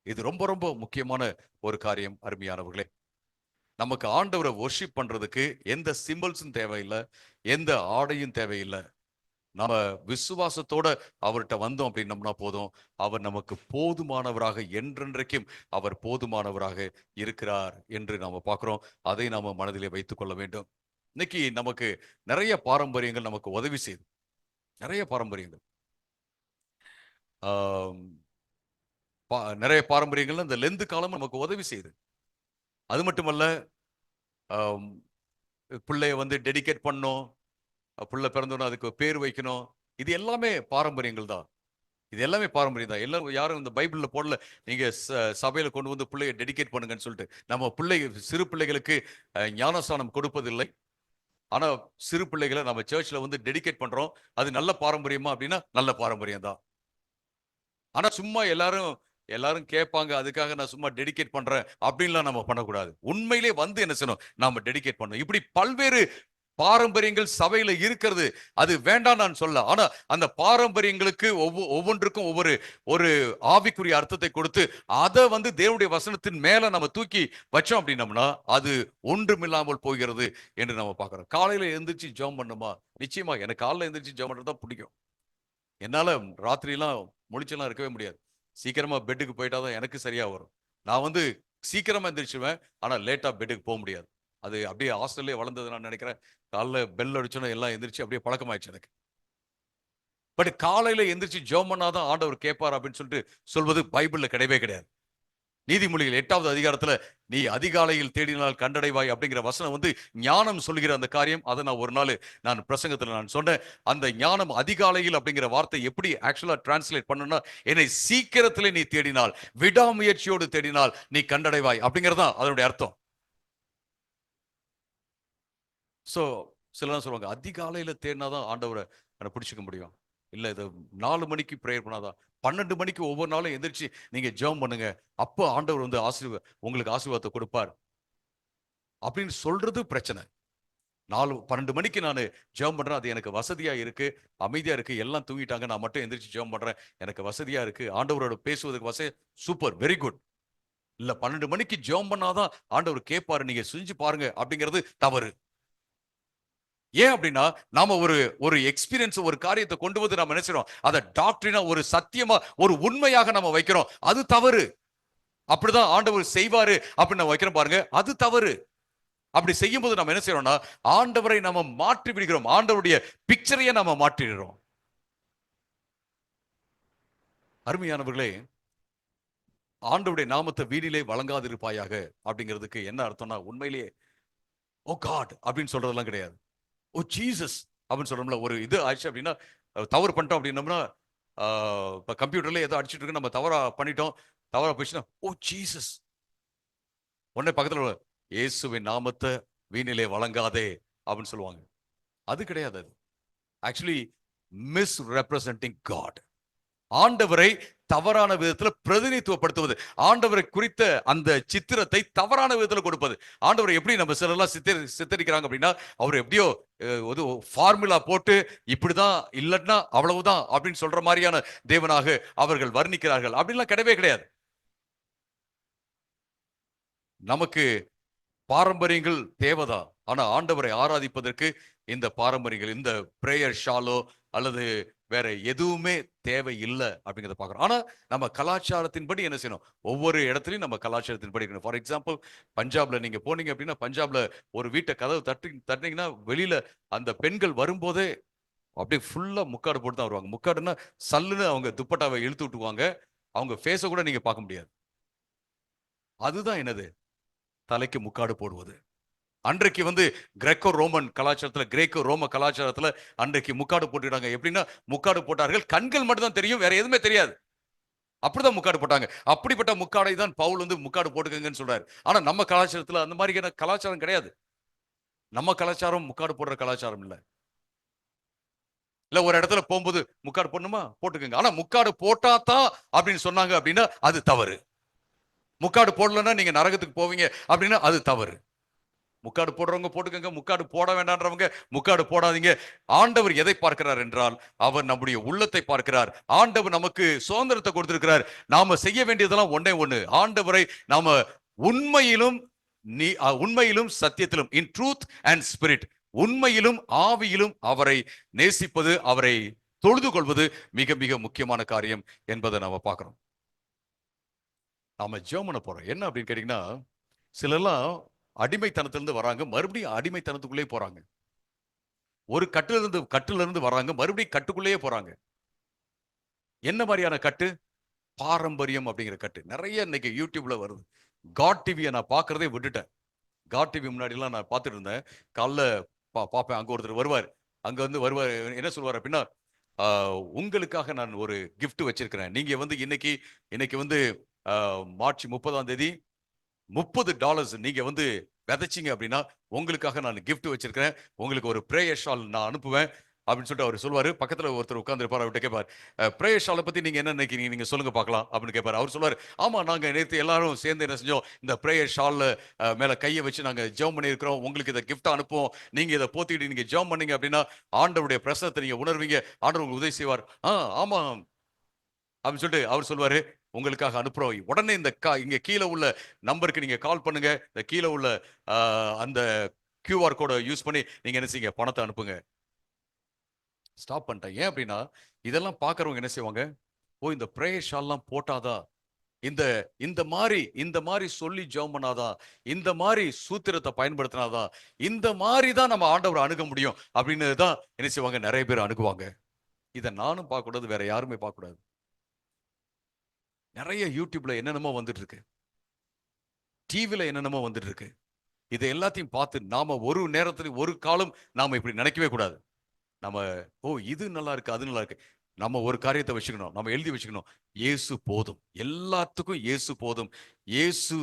இது ரொம்ப ரொம்ப முக்கியமான ஒரு காரியம். அருமையானவர்களே, நமக்கு ஆண்டவரை வொர்ஷிப் பண்றதுக்கு எந்த சிம்பிள்ஸும் தேவையில்லை, எந்த ஆடையும் தேவையில்லை. நம்ம விசுவாசத்தோட அவர்கிட்ட வந்தோம் அப்படின்னம்னா போதும். அவர் நமக்கு போதுமானவராக, என்றென்றைக்கும் அவர் போதுமானவராக இருக்கிறார் என்று நாம பார்க்கிறோம். அதை நாம மனதிலே வைத்துக் கொள்ள வேண்டும். இன்னைக்கு நமக்கு நிறைய பாரம்பரியங்கள் நமக்கு உதவி செய்யுது. நிறைய பாரம்பரியங்கள் நிறைய பாரம்பரியங்கள் இந்த லெந்து காலம் நமக்கு உதவி செய்யுது. அது மட்டுமல்ல, பிள்ளைய டெடிகேட் பண்ணோம், புள்ள பிறந்தோன்னு அதுக்கு பேர் வைக்கணும், இது எல்லாமே பாரம்பரியங்கள் தான். இது எல்லாமே பாரம்பரியம் தான். எல்லாரும் யாரும் இந்த பைபிள்ல போடல நீங்க சபையில கொண்டு பிள்ளையை டெடிகேட் பண்ணுங்கன்னு சொல்லிட்டு. நம்ம சிறு பிள்ளைகளுக்கு ஞானஸ்தானம் கொடுப்பதில்லை. ஆனா சிறு பிள்ளைகளை நம்ம சர்ச்ல டெடிகேட் பண்றோம். அது நல்ல பாரம்பரியமா அப்படின்னா நல்ல பாரம்பரியம் தான். ஆனா சும்மா எல்லாரும் எல்லாரும் கேட்பாங்க, அதுக்காக நான் சும்மா டெடிகேட் பண்றேன் அப்படின்லாம் நம்ம பண்ணக்கூடாது. உண்மையிலே வந்து என்ன செய்யணும்? நாம டெடிகேட் பண்ணணும். இப்படி பல்வேறு பாரம்பரியங்கள் சபையில இருக்கிறது. அது வேண்டாம் நான் சொல்லல. ஆனா அந்த பாரம்பரியங்களுக்கு ஒவ்வொன்றுக்கும் ஒரு ஆவிக்குரிய அர்த்தத்தை கொடுத்து அத வந்து தேவனுடைய வசனத்தின் மேல நம்ம தூக்கி வச்சோம் அப்படின்னம்னா அது ஒன்றுமில்லாமல் போகிறது என்று நம்ம பார்க்கிறோம். காலையில எந்திரிச்சு ஜெபம் பண்ணுமா? நிச்சயமா எனக்கு காலையில எந்திரிச்சு ஜெபம் பண்றது தான் பிடிக்கும். என்னால ராத்திரிலாம் முழிச்செல்லாம் இருக்கவே முடியாது. சீக்கிரமா பெட்டுக்கு போயிட்டா தான் எனக்கு சரியா வரும். நான் வந்து சீக்கிரமா எந்திரிச்சுருவேன். ஆனா லேட்டா பெட்டுக்கு போ முடியாது. அது அப்படியே ஹாஸ்டல்லயே வளர்ந்தது நான் நினைக்கிறேன். காலைல பெல் அடிச்சோனே எல்லாம் எந்திரிச்சு அப்படியே பழக்கமாயிடுச்சு எனக்கு. பட் காலையில எந்திரிச்சு ஜெபம் பண்ணா தான் ஆண்டவர் கேட்பார் அப்படின்னு சொல்லிட்டு சொல்வது பைபிள்ல கிடையவே கிடையாது. நீதிமொழிகள் 8வது அதிகாரத்துல நீ அதிகாலையில் தேடினால் கண்டடைவாய் அப்படிங்கிற வசனம் வந்து ஞானம் சொல்லுகிற அந்த காரியம். அதை நான் ஒரு நாள் நான் பிரசங்கத்துல நான் சொன்னேன். அந்த ஞானம் அதிகாலையில் அப்படிங்கிற வார்த்தை எப்படி ஆக்சுவலா டிரான்ஸ்லேட் பண்ணணும்னா என்னை சீக்கிரத்திலே நீ தேடினால் விடாமுயற்சியோடு தேடினால் நீ கண்டடைவாய் அப்படிங்கறதுதான் அதனுடைய அர்த்தம். சோ சிலர் சொல்லுவாங்க அதிகாலையில தேடினாதான் ஆண்டவரை பிடிச்சிக்க முடியும். இல்ல இது 4 மணிக்கு பிரேயர் பண்ணாதான் 12 மணிக்கு ஒவ்வொரு நாளும் எந்திரிச்சு நீங்க ஜெபம் பண்ணுங்க. அப்ப ஆண்டவர் வந்து உங்களுக்கு ஆசீர்வாதத்தை கொடுப்பார் அப்படின்னு சொல்றது பிரச்சனை. 12 மணிக்கு நான் ஜெபம் பண்றேன். அது எனக்கு வசதியா இருக்கு, அமைதியா இருக்கு. எல்லாம் தூங்கிட்டாங்க. நான் மட்டும் எந்திரிச்சு ஜெபம் பண்றேன். எனக்கு வசதியா இருக்கு. ஆண்டவரோட பேசுவதற்கு சூப்பர், வெரி குட். இல்ல 12 மணிக்கு ஜெபம் பண்ணாதான் ஆண்டவர் கேட்பாரு. நீங்க செஞ்சு பாருங்க அப்படிங்கிறது தவறு. ஏன் அப்படின்னா நாம ஒரு ஒரு எக்ஸ்பீரியன்ஸ் ஒரு காரியத்தை கொண்டு வந்து நம்ம நினைச்சிரோம் அதை டாக்டரினா ஒரு சத்தியமா ஒரு உண்மையாக நம்ம வைக்கிறோம். அது தவறு. அப்படிதான் ஆண்டவர் செய்வாரு அப்படின்னு நம்ம வைக்கிறோம் பாருங்க, அது தவறு. அப்படி செய்யும் போது நம்ம என்ன செய்யறோம்னா ஆண்டவரை நம்ம மாற்றி விடுகிறோம். ஆண்டவருடைய பிக்சரையே நம்ம மாற்றிடுறோம். அருமையானவர்களே, ஆண்டவருடைய நாமத்தை வீடிலே வழங்காதிருப்பாயாக அப்படிங்கிறதுக்கு என்ன அர்த்தம்னா உண்மையிலேயே ஓ காட் அப்படின்னு சொல்றதெல்லாம் கிடையாது. ஓ ஜீசஸ் அப்படின்னு சொல்றோம்ல. ஒரு இது ஆச்சு அப்படின்னா தவறு பண்ணிட்டோம் அப்படின்னோம்னா இப்போ கம்ப்யூட்டர்ல ஏதோ அடிச்சுட்டு இருக்கு, நம்ம தவறா பண்ணிட்டோம், தவறா போயிடுச்சுன்னா ஓ ஜீசஸ். உடனே பக்கத்துல இயேசுவின் நாமத்தை வீணிலே வழங்காதே அப்படின்னு சொல்லுவாங்க. அது கிடையாது. அது ஆக்சுவலி மிஸ் ரெப்ரசன்டிங் காட். ஆண்டவரை தவறான விதத்துல பிரதிநிதித்துவப்படுத்துவது, ஆண்டவரை குறித்த அந்த சித்திரத்தை தவறான விதத்துல கொடுப்பது. ஆண்டவரை எப்படி நம்ம சிலர்லாம் சித்தரிக்கிறாங்க அப்படின்னா அவர் எப்படியோ ஒரு ஃபார்முலா போட்டு இப்படிதான் இல்லைன்னா அவ்வளவுதான் அப்படின்னு சொல்ற மாதிரியான தேவனாக அவர்கள் வர்ணிக்கிறார்கள். அப்படின்லாம் கிடையவே கிடையாது. நமக்கு பாரம்பரியங்கள் தேவைதான். ஆனா ஆண்டவரை ஆராதிப்பதற்கு இந்த பாரம்பரியங்கள், இந்த பிரேயர் ஷாலோ அல்லது வேற எதுவுமே தேவை இல்லை அப்படிங்கிறத பார்க்குறோம். ஆனா நம்ம கலாச்சாரத்தின்படி என்ன செய்யணும்? ஒவ்வொரு இடத்துலையும் நம்ம கலாச்சாரத்தின்படி இருக்கணும். ஃபார் எக்ஸாம்பிள் பஞ்சாப்ல நீங்க போனீங்க அப்படின்னா பஞ்சாப்ல ஒரு வீட்டை கதவு தட்டினீங்கன்னா வெளியில அந்த பெண்கள் வரும்போதே அப்படியே ஃபுல்லா முக்காடு போட்டு தான் வருவாங்க. முக்காடுன்னா சல்லுன்னு அவங்க துப்பட்டாவை இழுத்து விட்டுவாங்க. அவங்க ஃபேஸை கூட நீங்க பார்க்க முடியாது. அதுதான் என்னது? தலைக்கு முக்காடு போடுவது. அன்றைக்கு வந்து கிரேக்கோ ரோமன் கலாச்சாரத்துல, கிரேக்கோ ரோம கலாச்சாரத்துல அன்றைக்கு முக்காடு போட்டுட்டாங்க. எப்படின்னா முக்காடு போட்டார்கள், கண்கள் மட்டும் தான் தெரியும், வேற எதுவுமே தெரியாது. அப்படிதான் முக்காடு போட்டாங்க. அப்படிப்பட்ட முக்காடை தான் பவுல் வந்து முக்காடு போட்டுக்கங்கன்னு சொல்றாரு. ஆனா நம்ம கலாச்சாரத்துல அந்த மாதிரியான கலாச்சாரம் கிடையாது. நம்ம கலாச்சாரம் முக்காடு போடுற கலாச்சாரம் இல்ல. இல்ல ஒரு இடத்துல போகும்போது முக்காடு போடணுமா போட்டுக்கங்க. ஆனா முக்காடு போட்டா தான் அப்படின்னு சொன்னாங்க அப்படின்னா அது தவறு. முக்காடு போடலன்னா நீங்க நரகத்துக்கு போவீங்க அப்படின்னா அது தவறு. முக்காடு போடுறவங்க போட்டுக்கங்க, முக்காடு போட வேண்டான்றவங்க முக்காடு போடாதீங்க. ஆண்டவர் எதை பார்க்கிறார் என்றால் அவர் நம்முடைய உள்ளத்தை பார்க்கிறார். ஆண்டவர் நமக்கு சுதந்திரத்தை கொடுத்திருக்கிறார். நாம செய்ய வேண்டியதெல்லாம் ஒண்ணே ஒண்ணு, ஆண்டவரை நாம உண்மையிலும் உண்மையிலும் சத்தியத்திலும், இன் ட்ரூத் அண்ட் ஸ்பிரிட், உண்மையிலும் ஆவியிலும் அவரை நேசிப்பது, அவரை தொழுது கொள்வது மிக மிக முக்கியமான காரியம் என்பதை நாம பார்க்கிறோம். நாம ஜெபம் பண்ண போறோம். என்ன அப்படின்னு கேட்டீங்கன்னா சிலர்லாம் அடிமைத்தனத்திலிருந்து வராங்க, மறுபடியும் அடிமைத்தனத்துக்குள்ளே போறாங்க. ஒரு கட்டுல இருந்து வராங்க, மறுபடியும் கட்டுக்குள்ளேயே போறாங்க. என்ன மாதிரியான கட்டு? பாரம்பரியம் அப்படிங்கிற கட்டு. நிறைய இன்னைக்கு யூடியூப்ல வருது. காட் டிவியை நான் பார்க்கறதே விட்டுட்டேன். காட் டிவி முன்னாடி எல்லாம் நான் பார்த்துட்டு இருந்தேன். காலைல பார்ப்பேன். அங்க ஒருத்தர் வருவார். அங்க வந்து வருவார். என்ன சொல்வார் அப்படின்னா உங்களுக்காக நான் ஒரு கிஃப்ட் வச்சிருக்கிறேன். நீங்க வந்து இன்னைக்கு வந்து மார்ச் 30ஆம் தேதி $30 நீங்க வந்து விதைச்சிங்க அப்படின்னா உங்களுக்காக நான் கிஃப்ட் வச்சிருக்கிறேன். உங்களுக்கு ஒரு பிரேயர் ஷால் நான் அனுப்புவேன். அப்படின்னு சொல்லிட்டு அவர் சொல்லுவாரு. பக்கத்துல ஒருத்தர் உட்கார்ந்து இருப்பார். அவர்கிட்ட கேட்பார், பிரேயர் ஷாலை பத்தி நீங்க என்ன நினைக்கிறீங்க, நீங்க சொல்லுங்க பார்க்கலாம் அப்படின்னு கேட்பாரு. அவர் சொல்லுவாரு, ஆமா நாங்க நேத்து எல்லாரும் சேர்ந்து என்ன செஞ்சோம், இந்த பிரேயர் ஷால்ல மேல கையை வச்சு நாங்க ஜெபம் பண்ணியிருக்கிறோம். உங்களுக்கு இதை கிஃப்ட் அனுப்புவோம். நீங்க இதை போத்திட்டு நீங்க ஜெபம் பண்ணீங்க அப்படின்னா ஆண்டவருடைய பிரசனத்தை நீங்க உணர்வீங்க. ஆண்டவர் உங்களுக்கு உதவி செய்வார். ஆமா அப்படின்னு சொல்லிட்டு அவர் சொல்லுவாரு, உங்களுக்காக அனுப்புறோம். உடனே இந்த இங்க கீழே உள்ள நம்பருக்கு நீங்க கால் பண்ணுங்க. இந்த கீழே உள்ள அந்த QR கோட யூஸ் பண்ணி நீங்க என்ன செய்யுங்க, பணத்தை அனுப்புங்க. ஸ்டாப் பண்ணிட்டேன். ஏன் அப்படின்னா, இதெல்லாம் பார்க்கறவங்க என்ன செய்வாங்க, ஓ இந்த பிரேயர் ஷால்லாம் போட்டாதான், இந்த இந்த மாதிரி சொல்லி ஜெபம் பண்ணாதான், இந்த மாதிரி சூத்திரத்தை பயன்படுத்தினாதான், இந்த மாதிரி தான் நம்ம ஆண்டவரை அணுக முடியும் அப்படின்னு தான் என்ன செய்வாங்க, நிறைய பேர் அணுகுவாங்க. இதை நானும் பார்க்கக்கூடாது, வேற யாருமே பார்க்கக்கூடாது. நிறைய யூடியூப்ல என்னென்னமோ வந்துட்டு இருக்கு, டிவில என்னென்னமோ வந்துட்டு இருக்கு. இதை எல்லாத்தையும் பார்த்து நாம ஒரு நேரத்துல ஒரு காலம் நாம இப்படி நினைக்கவே கூடாது. நம்ம இது நல்லா இருக்கு, அது நல்லா இருக்கு. நம்ம ஒரு காரியத்தை வச்சுக்கணும், நம்ம எழுதி வச்சுக்கணும். இயேசு போதும், எல்லாத்துக்கும் இயேசு போதும். இயேசு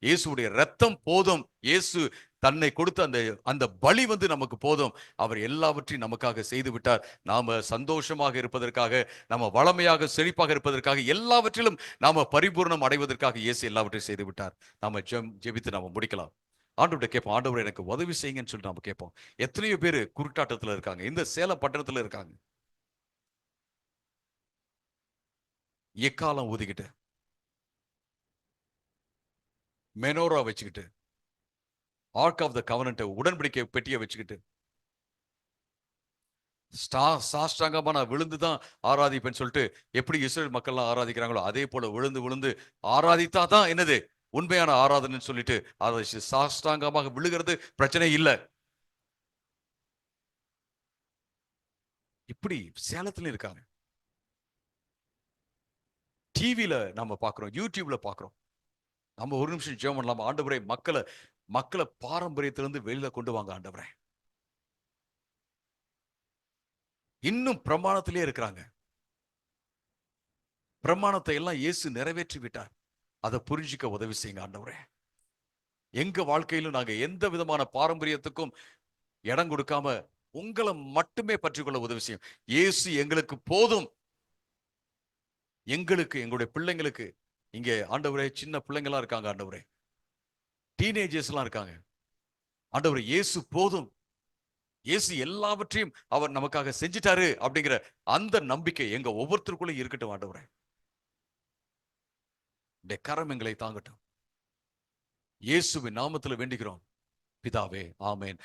இயேசுடைய ரத்தம் போதும். இயேசு தன்னை கொடுத்த அந்த அந்த பலி வந்து நமக்கு போதும். அவர் எல்லாவற்றையும் நமக்காக செய்து விட்டார். நாம சந்தோஷமாக இருப்பதற்காக, நம்ம வளமையாக செழிப்பாக இருப்பதற்காக, எல்லாவற்றிலும் நாம பரிபூர்ணம் அடைவதற்காக இயேசு எல்லாவற்றையும் செய்து விட்டார். நாம ஜெபித்து நாம முடிக்கலாம். ஆண்டவர்கிட்ட கேட்போம், ஆண்டவர் எனக்கு உதவி செய்யுங்கன்னு சொல்லிட்டு நாம கேட்போம். எத்தனையோ பேர் குருட்டாட்டத்துல இருக்காங்க, இந்த சேலம் பட்டணத்துல இருக்காங்க. எக்காலம் ஊதிக்கிட்டு, மெனோரா வச்சுக்கிட்டு, ஆர்க் ஆஃப் த கவர்னன்ட் உடன்படிக்கை பெட்டியை வச்சுக்கிட்டு, சாஷ்டாங்கமா நான் விழுந்துதான் ஆராதிப்பேன்னு சொல்லிட்டு எப்படி இஸ்ரேல் மக்கள்லாம் ஆராதிக்கிறாங்களோ அதே போல விழுந்து விழுந்து ஆராதித்தா தான் என்னது உண்மையான ஆராதனைன்னு சொல்லிட்டு ஆராதிச்சு சாஷ்டாங்கமாக விழுகிறது பிரச்சனை இல்லை. இப்படி சேலத்துல இருக்காங்க. டிவில நம்ம பாக்குறோம், யூடியூப்ல பாக்குறோம். நம்ம ஒரு நிமிஷம் ஜெபம் பண்ணலாம். ஆண்டவரே மக்களை பாரம்பரியத்திலிருந்து வெளியில கொண்டு வாங்க ஆண்டவரே. இன்னும் பிரமாணத்திலே இருக்கிறாங்க. பிரமாணத்தை எல்லாம் இயேசு நிறைவேற்றி விட்டார். அதை புரிஞ்சிக்க உதவி செய்யுங்க ஆண்டவரே. எங்க வாழ்க்கையிலும் நாங்க எந்த விதமான பாரம்பரியத்துக்கும் இடம் கொடுக்காம உங்களை மட்டுமே பற்றிக்கொள்ள உதவி செய்யும். இயேசு எங்களுக்கு போதும். எங்களுக்கு, எங்களுடைய பிள்ளைங்களுக்கு, இங்க ஆண்டவரே சின்ன பிள்ளைங்களா இருக்காங்க ஆண்டவரே, டீனேஜர்ஸ் எல்லாம் இருக்காங்க ஆண்டவரே. இயேசு போதும். இயேசு எல்லாவற்றையும் அவர் நமக்காக செஞ்சிட்டாரு அப்படிங்கிற அந்த நம்பிக்கை எங்க ஒவ்வொருத்தருக்குள்ள இருக்கட்டும் ஆண்டவரே. இந்த கரம் எங்களை தாங்கட்டும். இயேசுவின் நாமத்தில் வேண்டுகிறோம் பிதாவே, ஆமென்.